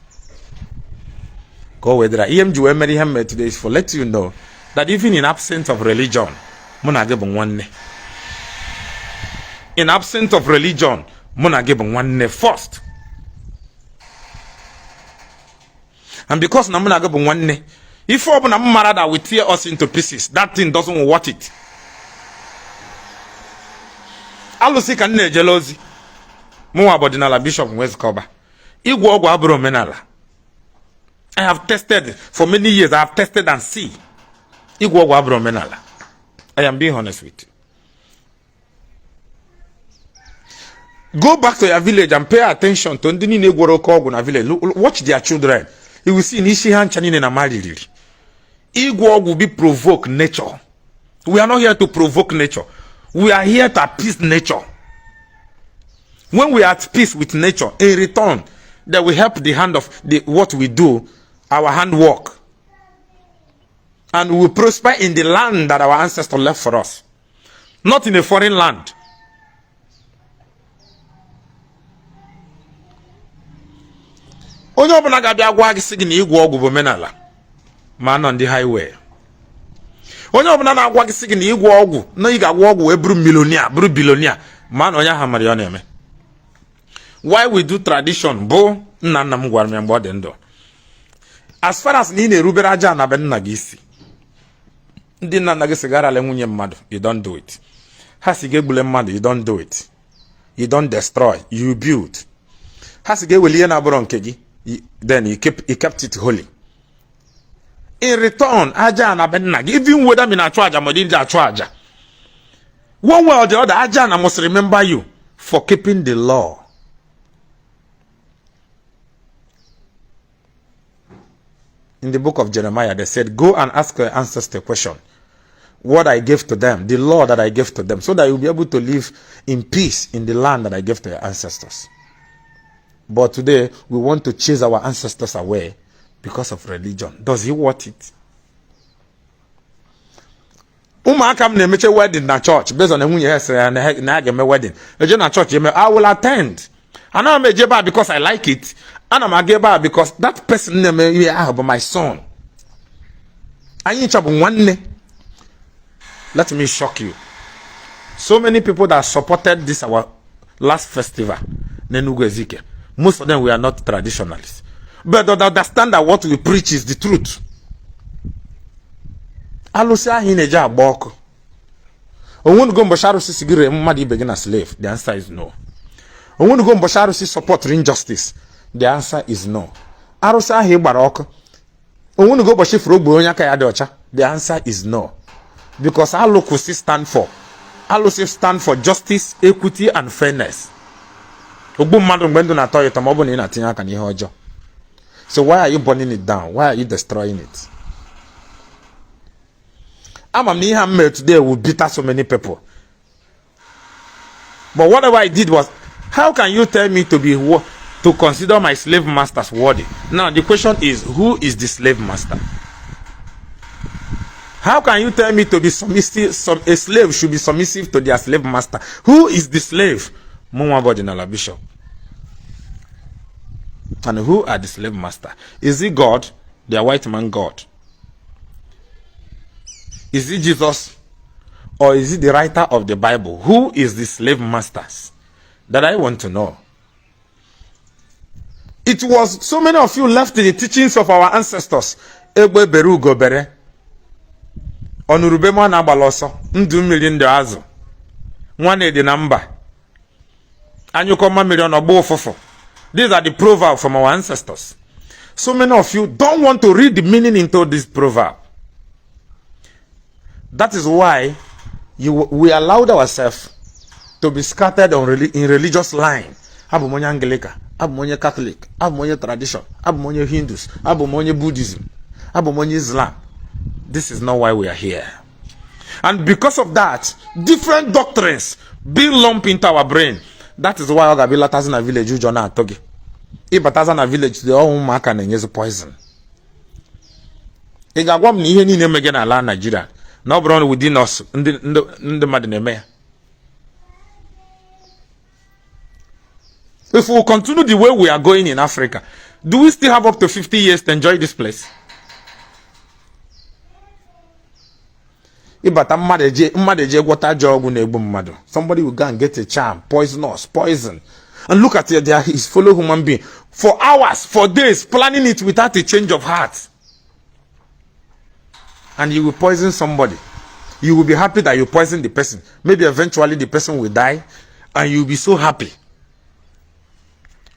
Go with that. EMG today is for let you know that even in absence of religion, in absence of religion, first. And because if that will tear us into pieces, that thing doesn't worth it. Alusi ka nne jealousy. Mu abodinala Bishop West Koba. Igbo ogwu abụrụ omenala. I have tested for many years. I have tested and see. Igbo ogwu abụrụ omenala. I am being honest with you. Go back to your village and pay attention to ndị niile gworo oke ogwu na village. Watch their children. You will see Ishi ha ncha niile na mariri. Igbo ogwu be provoke nature. We are not here to provoke nature. We are here to appease nature. When we are at peace with nature, in return, that will help the hand of what we do, our handwork. And we will prosper in the land that our ancestors left for us. Not in a foreign land. Onye ọbụla ga-abịa gwa gị sị gị na igwe ọgwụ bụ omenala ma nọ ndị highway. Onye ọbụla na-agwa gị sị gị na igwe ọgwụ na ị ga-agwa ọgwụ wee bụrụ millionaire, bụrụ billionaire ma na onye ahụ mara ya na-eme. Why we do tradition bụ nna nna m gwara m mgbe ọ dị ndụ. As far as na ị na-erubere aja na be nna gị isi, ndị nna nna gị sigara ale nwunye mmadụ, you don't do it. Ha si ga-egbule mmadụ, you don't do it. You don't destroy, you build. Ha si ga-eweli ihe na-abụrụ nke gị, then he kept it holy. In return, aja na be nna gị, even whether me na-achụ aja ma dị achụ aja, one way or the other, aja na must remember you for keeping the law. In the book of Jeremiah, they said, go and ask your ancestors a question. What I gave to them, the law that I gave to them, so that you'll be able to live in peace in the land that I gave to your ancestors. But today, we want to chase our ancestors away because of religion. Does he want it? Ụmụaka m na-emeche wedding na church based on nwunye ha sịrị na ya ga-eme wedding. Eje na church eme, I will attend. Ana m eje ebe because I like it. Ana m aga ebe because that person na-eme ihe ahụ bụ my son. Anyị chabụ nwanne. Let me shock you. So many people that supported this our last festival, Nenugu Ezike, most of them we are not traditionalists. But they understand that what we preach is the truth. Alusi ahi neja aboko. Owunu go mbosharu si sigire mmadi ibe na slave. The answer is no. Owunu go mbosharu si support injustice. The answer is no. Arusi ahi gbara ọkụ. Owunu go boshi furu ogbo onye aka ya dị ọcha. The answer is no. Because Alukusi stand for justice, equity, and fairness. Ogbu mmadụ mgbe ndụ na-atọ ya ụtọ ma ọ bụ na ị na-atinye aka n'ihe ọjọọ. So why are you burning it down? Why are you destroying it? Amam today will bitter so many people. But whatever I did was, how can you tell me to consider my slave masters worthy? Now the question is, who is the slave master? How can you tell me to be submissive? A slave should be submissive to their slave master. Who is the slave? Mumwabodinala Bishop. And who are the slave master? Is it God, their white man God? Is it Jesus? Or is it the writer of the Bible? Who is the slave masters? That I want to know. It was so many of you left the teachings of our ancestors. Egbe beru gobere. Onurubema na baloso. Ndu million de azu. Nwane de namba. Anyukoma million obo fofo. These are the proverbs from our ancestors. So many of you don't want to read the meaning into this proverb. That is why we allowed ourselves to be scattered in religious line. Abu monye Anglican, abu monye Catholic, abu monye tradition, abu monye Hindus, abu monye Buddhism, abu monye Islam. This is not why we are here. And because of that, different doctrines being lumped into our brain. That is why Ogabila Tazana village you Jonah Togi. If Tazana village the all mark and use poison. Igagwam ni ni name again ala Nigeria. No brown within us in the madneme. If we continue the way we are going in Africa, do we still have up to 50 years to enjoy this place? Somebody will go and get a charm, poison. And look at it, there is fellow human being. For hours, for days, planning it without a change of heart. And you will poison somebody. You will be happy that you poison the person. Maybe eventually the person will die. And you will be so happy.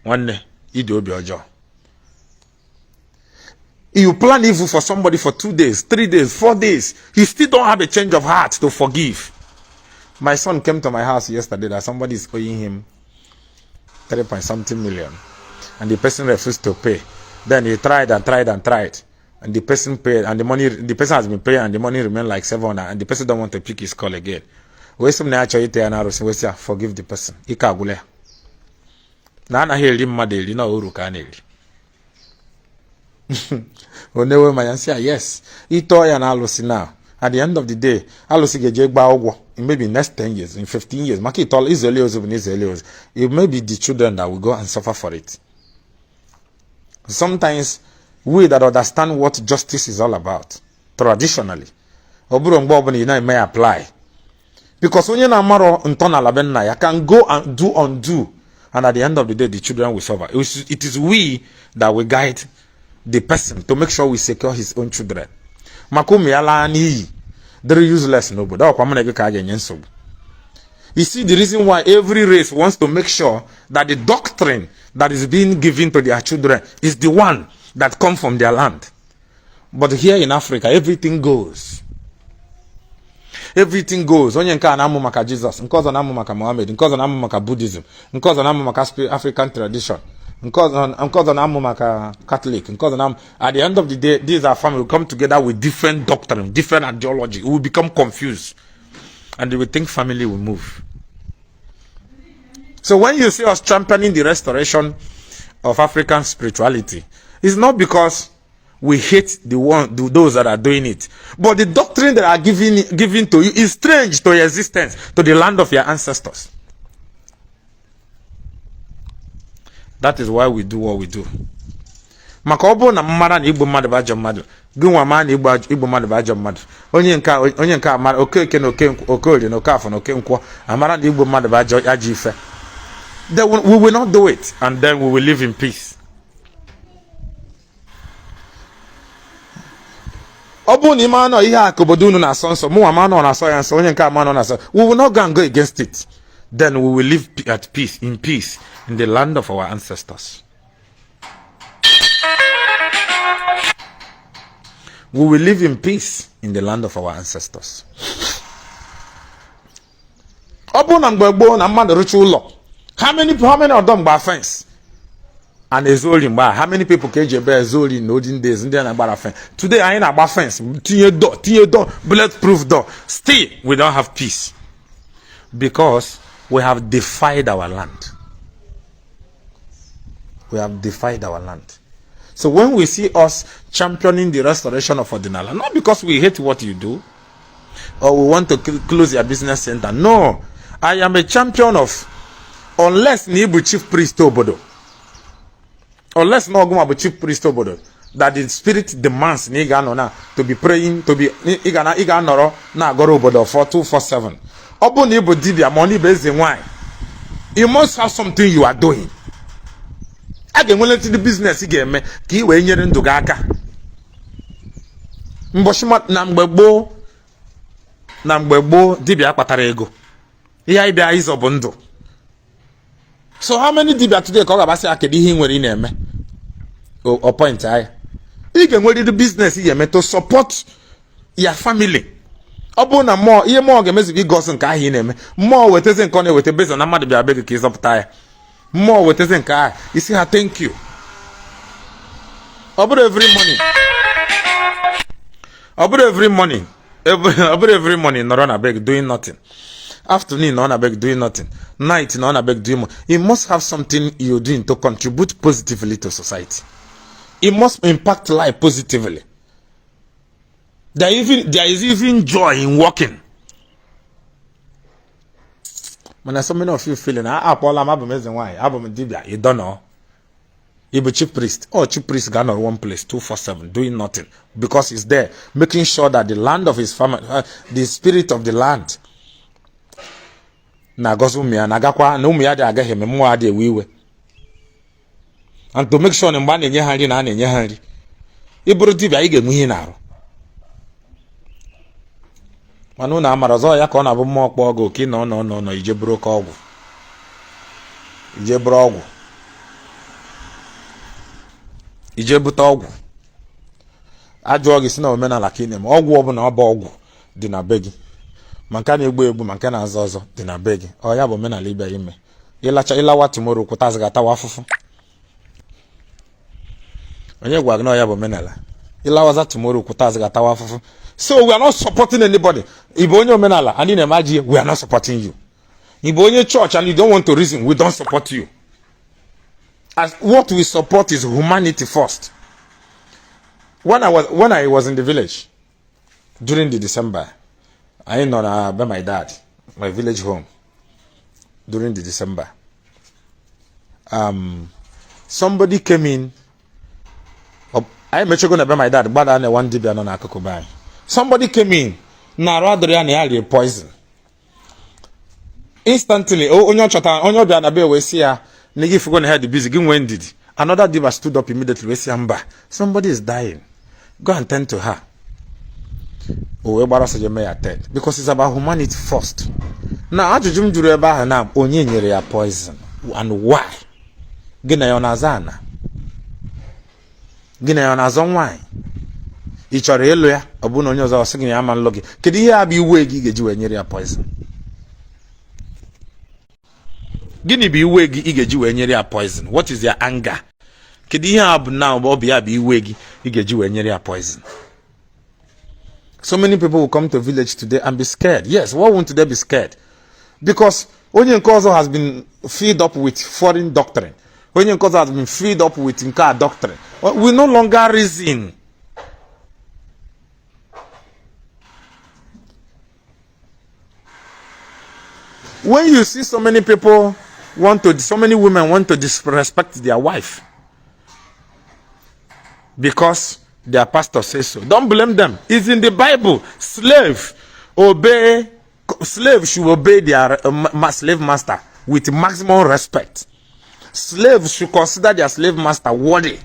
One day, it will be your job. You plan evil for somebody for 2 days, 3 days, 4 days. You still don't have a change of heart to forgive. My son came to my house yesterday that somebody is owing him 3-point-something million. And the person refused to pay. Then he tried. And the person paid. And the person has been paying and the money remained like 700. And the person don't want to pick his call again. Forgive the person. Yes, now. At the end of the day, maybe next 10 years, in 15 years, it may be the children that will go and suffer for it. Sometimes we that understand what justice is all about, traditionally, it may apply. Because when you can go and undo, and at the end of the day, the children will suffer. It is we that will guide the person to make sure we secure his own children. They're useless. You see, the reason why every race wants to make sure that the doctrine that is being given to their children is the one that comes from their land. But here in Africa, everything goes. Everything goes. Onye nke anamu maka Jesus, nke ọzọ namu maka Muhammad, nke ọzọ namu maka Buddhism, nke ọzọ namu maka African tradition, nke ọzọ namu maka Catholic, nke ọzọ namu. At the end of the day, these are families will come together with different doctrine, different ideology. We will become confused, and they will think family will move. So when you see us championing the restoration of African spirituality, it's not because we hate those that are doing it. But the doctrine that are given to you is strange to your existence, to the land of your ancestors. That is why we do what we do. Maka ọ bụrụ na mmara na Igbo mmadụ bụ ajọ mmadụ, gị nwa ma na Igbo mmadụ bụ ajọ mmadụ, onye nke amara okeke na okorie na okafọ na okenkwọ amara na Igbo mmadụ bụ ajọ ife, then we will not do it, and then we will live in peace. Ọ bụrụ na ime anọ ihe a ka obodo unu na-asọ nsọ, mụ nwa ma anọ na-asọ ya nsọ, onye nke ama anọ na-asọ, we will not go and go against it. Then we will live at peace, in the land of our ancestors. We will live in peace in the land of our ancestors. Ọ bụrụ na mgbe gboo na mmadụ rụcha ụlọ, how many of them gba fence? And ezoli mgba, how many people ka eji ebe ezoli in olden days ndị na-agbara fence? Today anyị na-agba fence, tinye door, bulletproof door. Still, we don't have peace. Because we have defied our land. We have defied our land. So when we see us championing the restoration of Ọmenala, not because we hate what you do, or we want to close your business center. No, I am a champion of, unless Nibu chief priest obodo, unless no Oguma chief priest obodo, that the spirit demands Niga to be praying, to be Iga Noro na Goro obodo 4247. Obu Nibu Dibia money based in wine. You must have something you are doing. I can well into the business again, me. Ki we nyere ndu ga aka. Mboshima na mgbe gboo dibia akpatara ego. Ihe anyị bịa izo bụ ndụ. So how many dibia today ka ọ ga-abasị akedi ihe nwere ị na-eme? O point anyị. Ị ga-enwere the business ị ga-eme to support your family. Ọ bụ na mmụọ ihe mmụọ ga-emezi gị gosi nke ahụ ị na-eme. Mmụọ wetezi nke ọ na-eweta beza na mmadụ bịa be gị ka ịzọpụta ya. Mmụọ wetezi nke ahụ isi ha thank you. Ọ bụrụ every morning nọrọ na beg doing nothing. Afternoon nọrọ na beg doing nothing. Night nọrọ na beg doing more. You must have something you're doing to contribute positively to society. It must impact life positively. There is even joy in working. When so many of you feeling, you don't know. Igbo chief priest, chief priest gone on one place 247 doing nothing because he's there making sure that the land of his family, the spirit of the land, and to make sure manu na amarazo ya ka ọ na-abụ mmụọ kpọọ gị oke nọ ije buru oke ọgwụ ije bute ọgwụ ajụọ gị si na omenala ka ị na-eme ọgwụ ọbụla ọ bụ ọgwụ dị na be gị ma nke na-egbu ma nke na-azọ ọzọ dị na be gị ọ ya bụ omenala ibe ime ịlawa tomorrow kwụtazi gatawa afụfụ onye gwa gị na ọ ya bụ omenala ịlawaza tomorrow kwụtazi gatawa afụfụ. So we are not supporting anybody. If only Omenala and in Iwaji, we are not supporting you. If only church and you don't want to reason, we don't support you. As what we support is humanity first. When I was in the village during the December, I know by my dad, my village home. During the December, somebody came in. I met you gonna be my dad, but I one dibia no na kukubai. Somebody came in, na rather poison. Instantly, onyo bia na be we see ya, nigi if going to head the busy, when did another diva stood up immediately, we see amba. Somebody is dying. Go and tend to her. Because it's about humanity first. Now, ajujum juru eba ha na onye nyere ya poison. And why? Gina yonazana. Gina yonazon why? I chọrọ elu ya ọ bụ na onye ọzọ sị gị ya ma nlọ gị kedu ihe abụ iwe gị ga-eji wee nyere ya poison gịnị bụ iwe gị ị ga-eji wee nyere ya poison what is your anger kedu ihe abụ na ọ bụ ya bụ iwe gị ị ga-eji wee nyere ya poison so many people will come to village today and be scared. Yes, why won't they be scared? Because onye nke ọzọ has been filled up with foreign doctrine. Onye nke ọzọ has been filled up with nka doctrine. We no longer reason. when you see so many people so many women want to disrespect their wife because their pastor says so, don't blame them. It's in the Bible. Slave should obey their slave master with maximum respect. Slaves should consider their slave master worthy.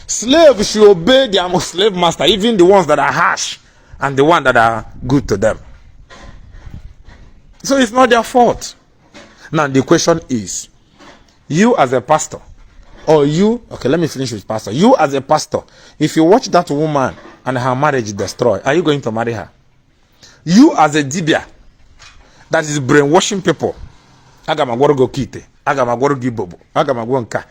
Slaves should obey their slave master, even the ones that are harsh and the ones that are good to them. So it's not their fault. Now the question is, you as a pastor, or you, okay, let me finish with pastor. You as a pastor, if you watch that woman and her marriage destroyed, are you going to marry her? You as a dibia that is brainwashing people, agamagworogo kite, agamagworogo Bobble, agamagwonka.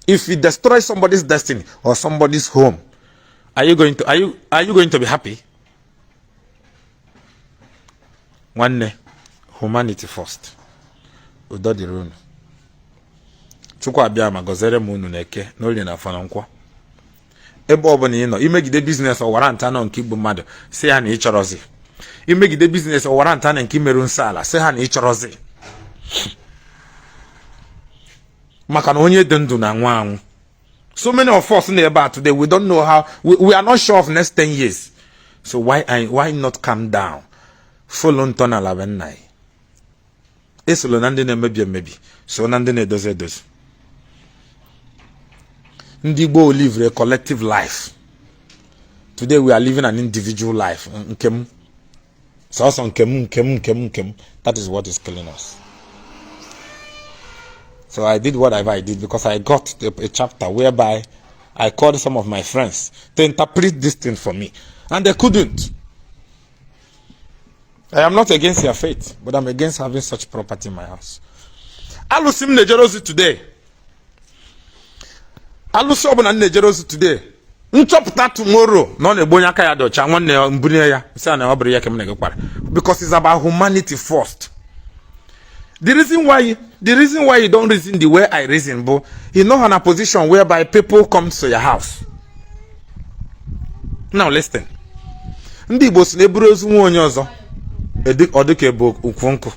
If you destroy somebody's destiny or somebody's home, are you going to be happy? One day, humanity first. Udo dịrị unu. Chukwu abịa ma gọzere m unu n'eke n'olie na afọ na nkwọ. Ebe ọ bụla ị nọ, imegide business ọwara nta nọ nke igbu mmadụ, sị ha na ị chọrọzi. Imegide business ọwara nta na nke imerụ nsọ ala, sị ha na ị chọrọzi. Maka na onye dị ndụ na anwụ anwụ. So many of us in the bar today, we don't know how, we are not sure of next 10 years. So why not calm down? Follow ntona labenai. Esolo nande ne maybe. So nande ne doze. Ndi Igbo live a collective life. Today we are living an individual life. Nkem. So nkem. That is what is killing us. So I did whatever I did because I got a chapter whereby I called some of my friends to interpret this thing for me. And they couldn't. I am not against your faith, but I'm against having such property in my house. Alusim Nejerosi today. Alusobon and Nejerosi today. Nchopta tomorrow. Non ebonyaka ya docha nwanne mbunye ya. Say na obere ya kemne gekwara. Because it's about humanity first. The reason why you don't reason the way I reason, but you're not in a position whereby people come to your house. Now listen. Ndi Igbo si neburu ozu nwa onye ọzọ. Oduke bụ ukwu.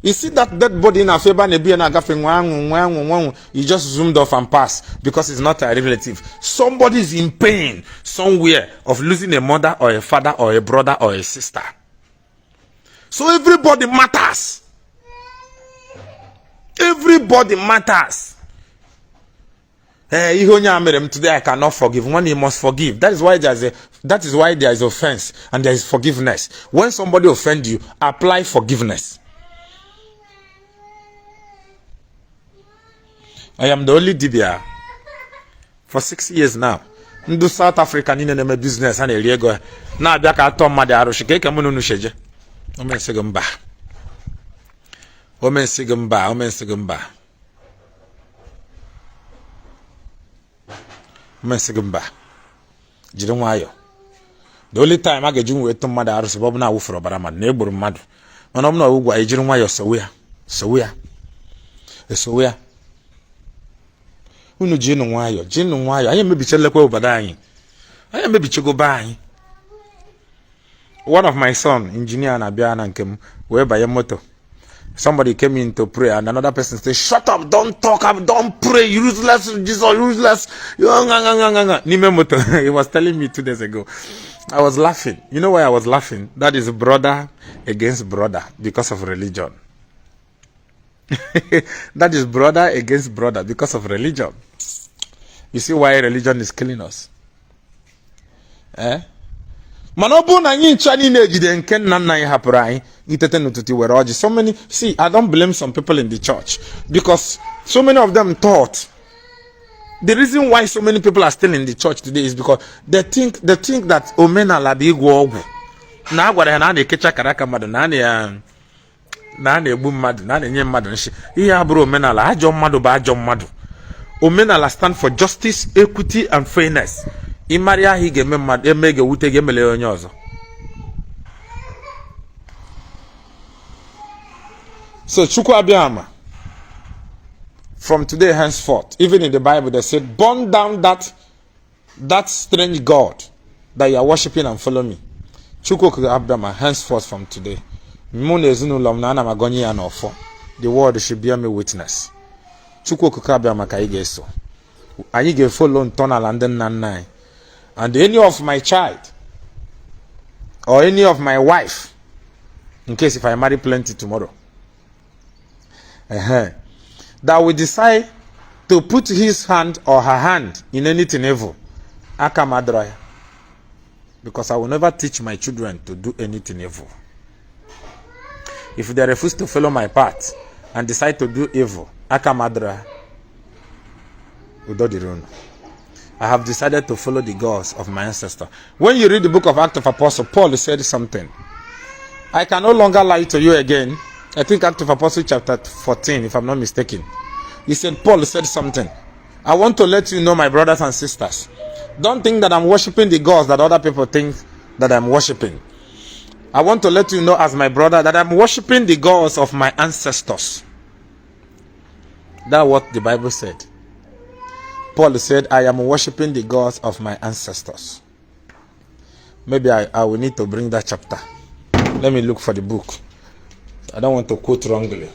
You see that dead body in a favor nebi na agafe nwanwu. You just zoomed off and passed because it's not a relative. Somebody is in pain somewhere of losing a mother or a father or a brother or a sister. So everybody matters. Everybody matters. Today I cannot forgive. One you must forgive. That is why there is offense and there is forgiveness. When somebody offends you, apply forgiveness. I am the only dibia for 6 years now. Ndu South Africa ni neme business and eliego. Na abia ka atom made aroshi ke munu nu sheje. Omen sigamba. Jiri nwayo. The only time I get you with mmadụ arụsị bụ na awụfuru ọbara mmadụ na egburu mmadụ. Mana ọ bụ na ugwu a ejiri nwayo sowe ya. Unu jinu nwayo. Anyị emebichelekwa obodo anyị. Anyị emebichego be anyị. One of my son, engineer na bia na nkem, we buy a motor. Somebody came in to pray and another person said, shut up, don't talk, don't pray, useless, Jesus, useless. Nime motor. He was telling me 2 days ago. I was laughing. You know why I was laughing? That is brother against brother because of religion. That is brother against brother because of religion. You see why religion is killing us? Manobu na nyi nchani nejide nke nna nna anyị hapụrụ anyị itete n'ụtụtụ were ọjị. So many, see, I don't blame some people in the church because so many of them thought the reason why so many people are still in the church today is because they think that Omenala Igbo na agwara ha na na-ekecha karaka mmadụ na na-egbu mmadụ na na-enye mmadụ nshi. Ihe abụrụ Omenala. Ajọ mmadụ bụ ajọ mmadụ. Omenala stand for justice, equity and fairness. Imaria hi ga-eme mmadụ emege wute ga-emele onye ọzọ. So Chukwu Abiyama, from today henceforth, even in the Bible they said, burn down that strange God that you are worshiping and follow me. Chukwu Abiyama, henceforth from today, Mụ na ezinụlọ m na ana m agọnye ya n'ọfọ. The world should bear me witness. Chukwu okike abịa maka anyị ga-eso. Anyị ga-follow ntọala ndị nna nna anyị. And any of my child or any of my wife, in case if I marry plenty tomorrow, that will decide to put his hand or her hand in anything evil, Akamadraya. Because I will never teach my children to do anything evil. If they refuse to follow my path and decide to do evil, Akamadraya. I have decided to follow the gods of my ancestor. When you read the book of Acts of Apostles, Paul said something. I can no longer lie to you again. I think Acts of Apostles chapter 14, if I'm not mistaken. He said, Paul said something. I want to let you know, my brothers and sisters, don't think that I'm worshiping the gods that other people think that I'm worshiping. I want to let you know as my brother that I'm worshiping the gods of my ancestors. That's what the Bible said. Paul said, I am worshiping the gods of my ancestors. Maybe I will need to bring that chapter. Let me look for the book. I don't want to quote wrongly.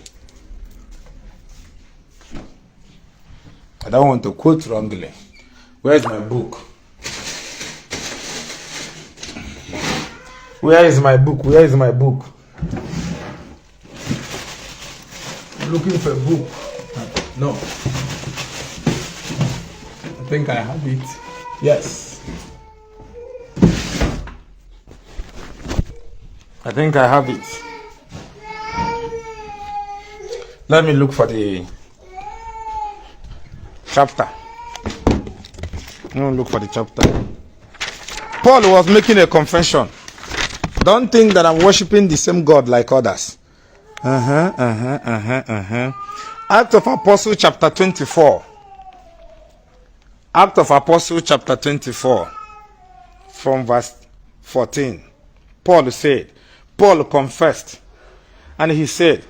I don't want to quote wrongly. Where is my book? Where is my book? Where is my book? I'm looking for a book. No. I think I have it. Yes. I think I have it. Let me look for the chapter. Look for the chapter. Paul was making a confession. Don't think that I'm worshiping the same God like others. Act of Apostles chapter 24. Act of Apostles chapter 24. From verse 14. Paul said, Paul confessed. And he said,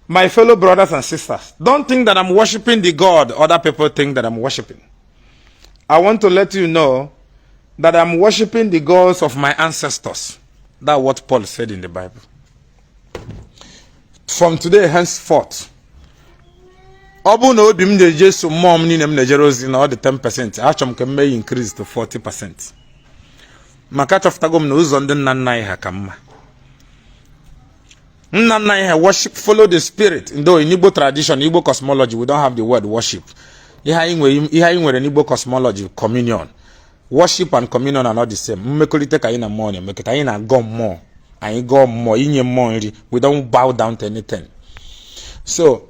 my fellow brothers and sisters, don't think that I'm worshiping the God other people think that I'm worshiping. I want to let you know that I'm worshiping the gods of my ancestors. That's what Paul said in the Bible. From today henceforth, Obu no obi m na-eje so mmụọ m niile m na-ejere ozi na ọ dị 10%. Achọrọ m ka m mee increase to 40%. Maka chọfụtago m na ụzọ ndị nna nna anyị ha ka mma. Nna nna anyị ha worship, follow the spirit. Though in Igbo tradition, Igbo cosmology, we don't have the word worship. Ihe anyị nwere in Igbo cosmology, communion. Worship and communion are not the same. Mmekolite ka anyị na mmụọ na-emekọta, anyị na-agọ mmụọ. Anyị gọ mmụọ, inye mmụọ nri. We don't bow down to anything. So,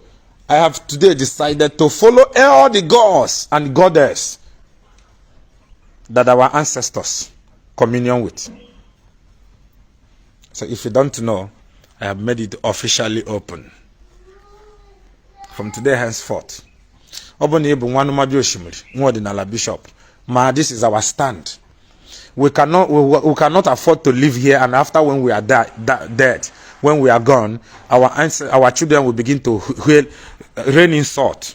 I have today decided to follow all the gods and goddess that our ancestors communion with. So if you don't know, I have made it officially open. From today henceforth. Ọmenala Bishop. Ma, this is our stand. We cannot afford to live here, and after when we are dead, when we are gone, our children will begin to rain insult,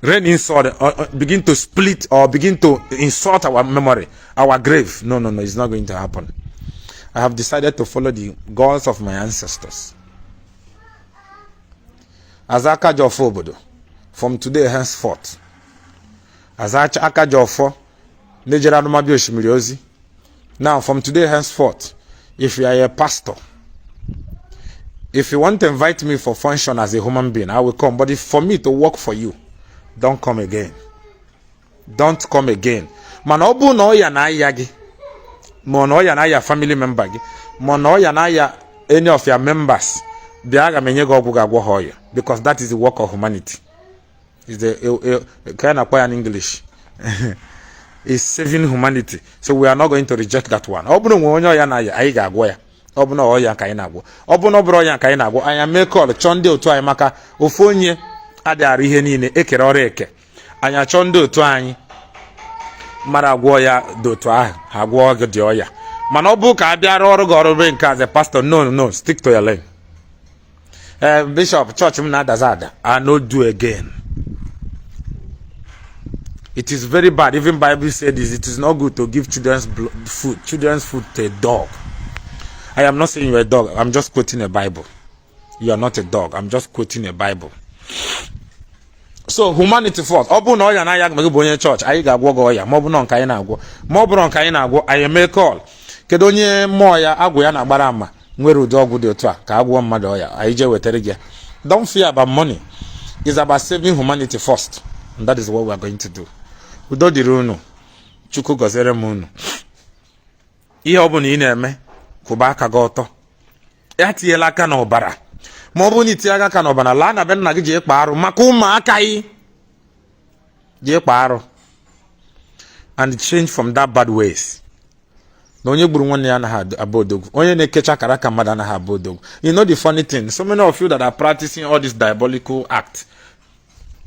begin to split or begin to insult our memory, our grave. No, it's not going to happen. I have decided to follow the gods of my ancestors. Azaka Ejiofor obodo, from today henceforth. Azaka Ejiofor, nejere anụmabi osimiri ozi. Now, from today henceforth, if you are a pastor, if you want to invite me for function as a human being, I will come. But if for me to work for you, don't come again. Don't come again. Man, obu no ya na aya gi. Mo no ya na aya family member gi. Mo no ya na aya any of your members. Biaga menye go obu ga gwo hoya, because that is the work of humanity. Is the kind of in English. Is saving humanity. So we are not going to reject that one. Obu no onyo ya na aya ai ga gwo ya. Obuno oya ka ina agwo. Obuno bro ya ka ina agwo. Anya make call chonde otu anyị maka ofu onye adịara ihe niile ekere ọrụ eke. Anya chonde otu anyị mara agwo ya do otu ahụ agwo oge dị oya. Mana ọ bụ ka abịara ọrụ gị ọrụ be nke as a pastor, no, stick to your lane. Bishop, church m na-adaza ada. I no do again. It is very bad. Even Bible said this. It is not good to give children's food to a dog. I am not saying you're a dog. I'm just quoting a Bible. You are not a dog. I'm just quoting a Bible. So humanity first. Ọ bụ na ọya na ya gị bụ onye church, anyị ga-agwọ gị ọya. Ma ọ bụ na nke anyị na-agwọ. Ma ọ bụrụ nke anyị na-agwọ, anyị eme call. Kedu onye mmụọ ya agwụ ya na-agbara ama nwere ụdị ọgwụ dị otu a ka agwọ mmadụ ọya. Anyị je wetara gị. Don't fear about money. It's about saving humanity first. And that is what we are going to do. Udo dịrị unu. Chukwu gọziere m unu. Ihe ọ bụla ị na-eme, kwụba aka gị ọtọ. Ya tinyela aka n'ọbara. Ma ọ bụ na itinye aka n'ọbara, laa na be nna gị ji ịkpa arụ maka ụmụaka gị. Ji ịkpa arụ. And change from that bad ways. Na onye gburu nwanne ya anaghị abụ odogwu. Onye na-ekecha akara aka mmadụ anaghị abụ odogwu. You know the funny thing, so many of you that are practicing all this diabolical act,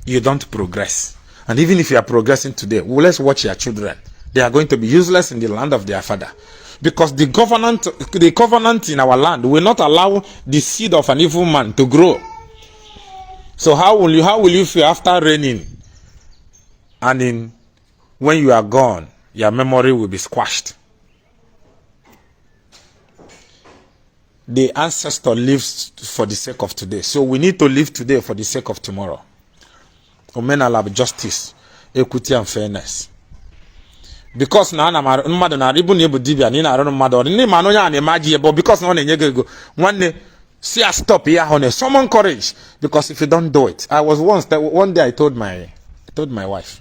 you don't progress. And even if you are progressing today, well, let's watch your children. They are going to be useless in the land of their father. Because the covenant in our land will not allow the seed of an evil man to grow. So how will you feel after reigning? And when you are gone, your memory will be squashed. The ancestor lives for the sake of today. So we need to live today for the sake of tomorrow. Omenala justice, equity and fairness. Because na mmadụ na ribu na ebu dibia na ị na-arụ mmadụ ọrụ ndị manụ ya na-emaji ebe because na ọ na-enye gị ego nwanne see a stop ya hone summon courage because if you don't do it. I was one day I told my wife,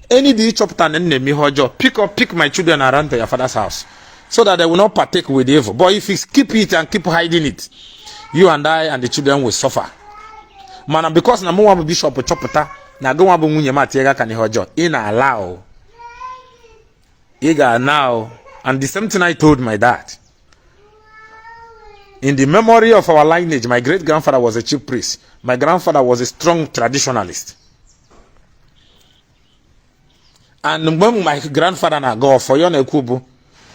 any day chọpụta na nne m ihe ọjọọ, pick my children around to your father's house so that they will not partake with evil. But if you keep it and keep hiding it, you and I and the children will suffer. Mana because na mụ nwa bụ bishop chọpụta na gị nwa bụ nwunye m atinye aka n'ihe ọjọọ, ị na-allow now. And the same thing I told my dad. In the memory of our lineage, my great-grandfather was a chief priest. My grandfather was a strong traditionalist. And when my grandfather na go for yon ekubu,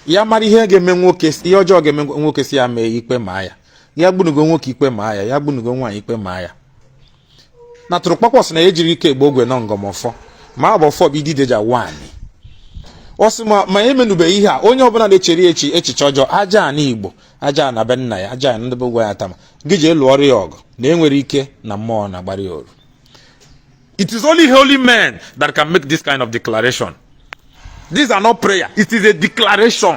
ya mari ihe ga-eme nwoke, ihe ọjọọ ga-eme nwoke si ya mee ikpe ma ya. Ya gbunugo nwoke ikpe ma ya, ya gbunugo nwaanyị ikpe ma ya. Na tụrụ kpakpọs na ejiri ike egbe ogwe nọ ngọmọfọ. Ma ọ bụ fọ bi dideja nwanyị. Osima ma emenube ihe a onye ọbụla na-echere echiche ọjọọ aja na Igbo aja na be nna ya aja na ndị bụ gwa ya tama gị je lụọ ọrụ ya ọgụ na enwere ike na mmụọ na gbara ya oru. It is only holy men that can make this kind of declaration. These are not prayer. It is a declaration.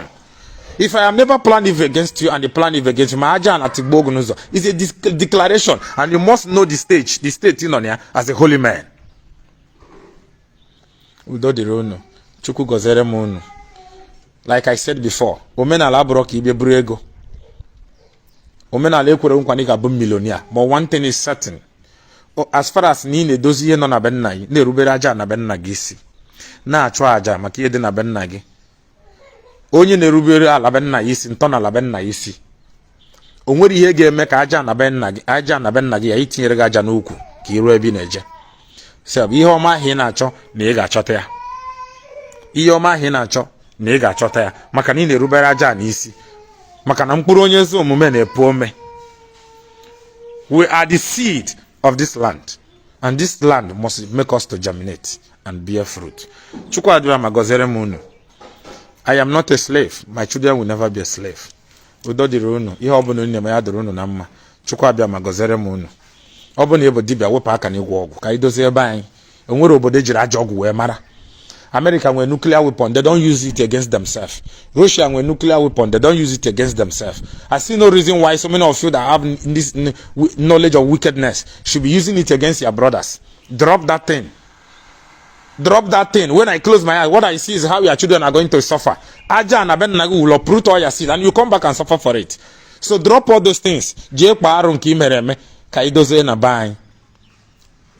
If I am never planning evil against you and the plan evil against you, my aja na tigbo ogun ụzọ, it's a declaration and you must know the state you know ya as a holy man. Udo dịrị unu. Chukwu gọziere m unu. Like I said before, omenala abụrụ ka ibe buru ego. Omenala ekwere nkwa na ị ga-abụ millionaire. But one thing is certain. As far as na ị na-edozi ihe nọ na be nna gị, na-erubere aja na be nna gị isi. Na-achụ aja maka ihe dị na be nna gị. Onye na-erubere ala be nna ya isi, ntọ na ala be nna ya isi. O nwere ihe ga-eme ka aja na be nna gị ya itinyere gị aja n'ukwu ka i ruo ebe ị na-eje. So ihe ọma ahụ ị na-achọ na ị ga-achọta ya. Ihe ọma ahụ ị na-achọ na ị ga-achọta ya maka na ị na-erubere aja n'isi maka na mkpụrụ onye ezi omume na-epu ome. We are the seed of this land and this land must make us to germinate and bear fruit. Chukwu adịra ma gọziere m unu. I am not a slave. My children will never be a slave. Udo dịrị unu. Ihe ọbụla unu na-eme ya dịrị unu na mma. Chukwu abịa ma gọziere m unu. Ọ bụ na ebo dibịa wepụ aka n'ịgwọ ọgwụ ka anyị dozie ebe anyị. O nwere obodo ejiri aja ọgwụ wee mara. America with nuclear weapon, they don't use it against themselves. Russia with nuclear weapon, they don't use it against themselves. I see no reason why so many of you that have this knowledge of wickedness should be using it against your brothers. Drop that thing. Drop that thing. When I close my eyes, what I see is how your children are going to suffer. Aja and Abenagu will uproot all your seed and you come back and suffer for it. So drop all those things.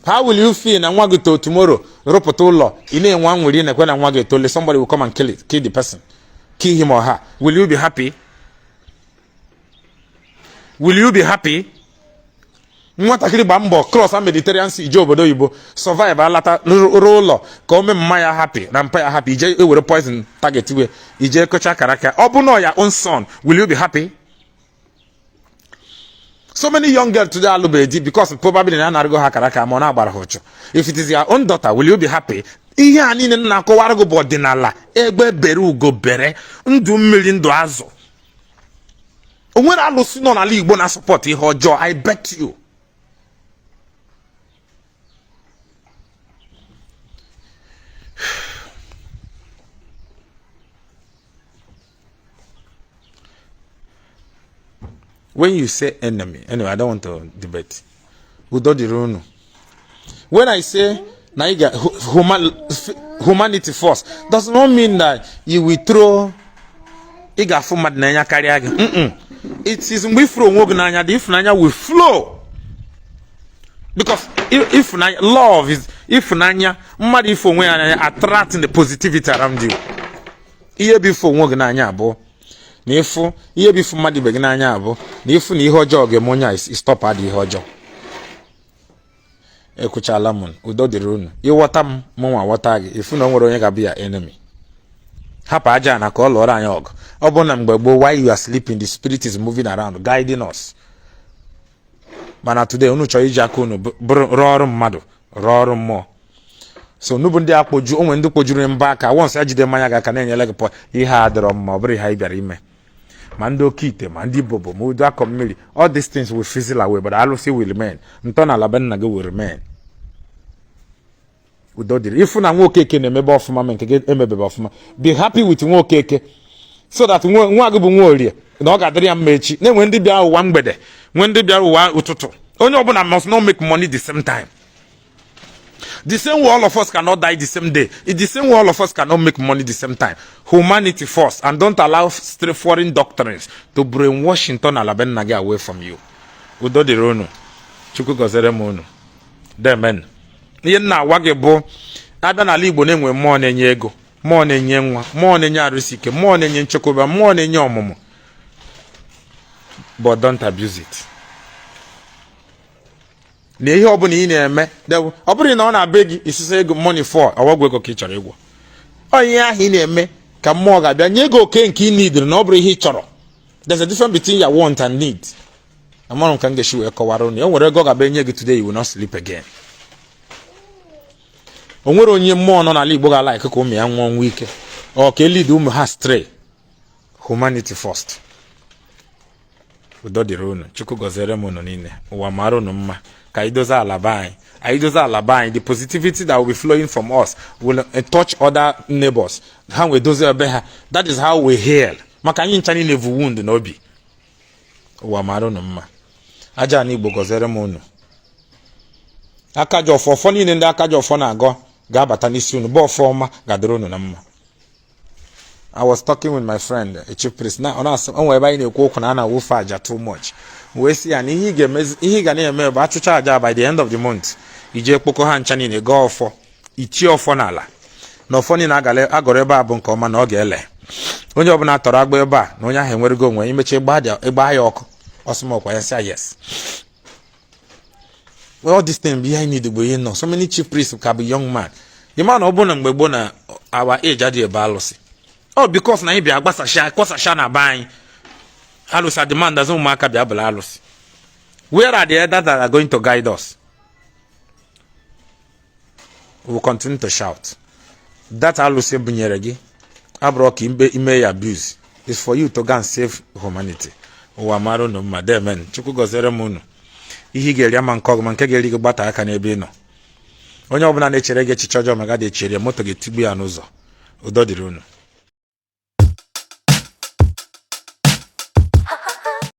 How will you feel na nwa gị tomorrow rụpụta ụlọ ị na-enwe anwụrị na-ekwe na nwa gị etole, somebody will come and kill the person, kill him or her? Will you be happy? Will you be happy? Nwatakịrị gba mbọ cross Mediterranean Sea ije obodo oyibo survive alata ruo ụlọ ka o mee mma ya happy na mpa ya happy ije ewere poison target we ije kocha karaka. Ọ bụ na your own son, will you be happy? So many young girls today are lubedi because probably na nargo hakaraka mo na agbara hocho. If it is your own daughter, will you be happy? Ihe ani na akọwara go bodinala egbe bere ugo bere ndu mmiri ndu azụ. onwere alụsị nọ n'ala Igbo na support ihe ọjọọ. I bet you. When you say enemy, anyway, I don't want to debate. When I say humanity first, does not mean that you will throw it is the will flow. Because if love is attracting the positivity around you. N'ifu ihe bifu mmadụ ibe gị n'anya abụ n'ifu na ihe ọjọọ ga-emonye stop adị ihe ọjọọ. Ekwuchala m udo dịrị unu. Ịghọta m mụnwa ghọta gị ifu na o nwere onye ga-abịa enemy. Hapụ aja na ka ọ lụọrọ anyị ọgụ. Ọ bụ na mgbe gboo while you are sleeping the spirit is moving around guiding us. Mana today unu chọrọ iji aka unu rụọ ọrụ mmadụ rụọ ọrụ mmụọ. So nubu ndị akpoju onwe ndị kpojuru mba aka once ajide mmanya ga aka na-enyele gị ihe adịrọ mma ọ bụrụ ihe anyị bịara ime. Ma ndị okite ma ndị bobo ma udo akọ mmiri all these things will fizzle away but alụsị will remain. Ntọala be nna gị will remain. Udo dịrị ifu na nwa okeke na-emebe ọfụma ma nke gị emebebe ọfụma be happy with nwa okeke so that nwa gị bụ nwa orie na ọ ga-adịrị ya mma echi na-enwe ndị bịa ụwa mgbede nwe ndị bịa ụwa ụtụtụ onye ọbụla must not make money the same time. The same way all of us cannot die the same day. It's the same way all of us cannot make money the same time. Humanity first, and don't allow stray foreign doctrines to brainwash Ntọala be nna gị away from you. Udo dịrị unu. Chukwu gọzere m unu. Amen. Ihe nna agwa gị bụ abịa n'ala Igbo na-enwe mmụọ na-enye ego, mmụọ na-enye nwa, mmụọ na-enye arụsị ike, mmụọ na-enye nchekwaba, mmụọ na-enye ọmụmụ. But don't abuse it. Na ihe ọ bụla ị na-eme ọ bụrụ na ọ na-abịa gị isisa ego money for ọwagwụ ego ka ị chọrọ ịgwọ onye ahụ ị na-eme ka mmụọ ga-abịa nye ego oke nke ị need na ọ bụrụ ihe ị chọrọ. There's a difference between your want and need. Amarụ ka m ga-esi wee kọwara unu. O nwere ego ga-abịa nye gị today you will not sleep again. O nwere onye mmụọ nọ n'ala Igbo ga-ala ka ụmụ ya nwụọ ọnwụ ike ọ ka lead ụmụ ha stray. Humanity first. Udo dịrị unu. Chukwu gọziere m unu niile. Ụwa mara unu mma. Ka idoza alaba anyị. The positivity that will be flowing from us will touch other neighbors. Ha we doze ebe ha. That is how we heal. Maka anyị ncha niile vu wound n'obi. Ụwa mara unu mma. Aja na Igbo gọziere m unu. Aka ji ọfọ niile ndị aka ji ọfọ na-agọ ga-abata n'isi unu. Bụ ọfọ ọma ga-adịrị unu na mma. I was talking with my friend, a chief priest. Now, on ebe anyị na-ekwu okwu na a na-awụfe aja too much. We see and ihe ga na-eme bụ achụcha aja by the end of the month. Ije kpoko ha ncha niile gaa ọfọ. Ichie ọfọ n'ala. Na ọfọ niile agọrọ ebe a bụ nke ọma na ọ ga-ele. Onye ọbụla tọrọ agba ebe a na onye ahụ enwerego onwe imechi ịgba ya ọkụ. Ọsụmọkwa ya sị yes. Well, all this thing behind need bụ ihe nọ. So many chief priests ka bụ young man. The man ọ bụ na mgbe gboo na our age adị ebe alụsị. Oh, because na anyị bịa kwasasha na be anyị. Alụsị demand as ụmụaka bịa bụla alụsị. Where are the elders that are going to guide us? We will continue to shout. That alụsị bunyere gị abụrụ ka ime ya abuse is for you to go and save humanity. Ụwa mara unu mma. Amen. Chukwu gọziere m unu. Ihe ga-eri ama nke ọgụ ma nke ga-eri gị gbata aka n'ebe ị nọ. Onye ọbụla na-echere gị echiche ọjọọ ma ga-echere moto ga-etigbu ya n'ụzọ. Udo dịrị unu.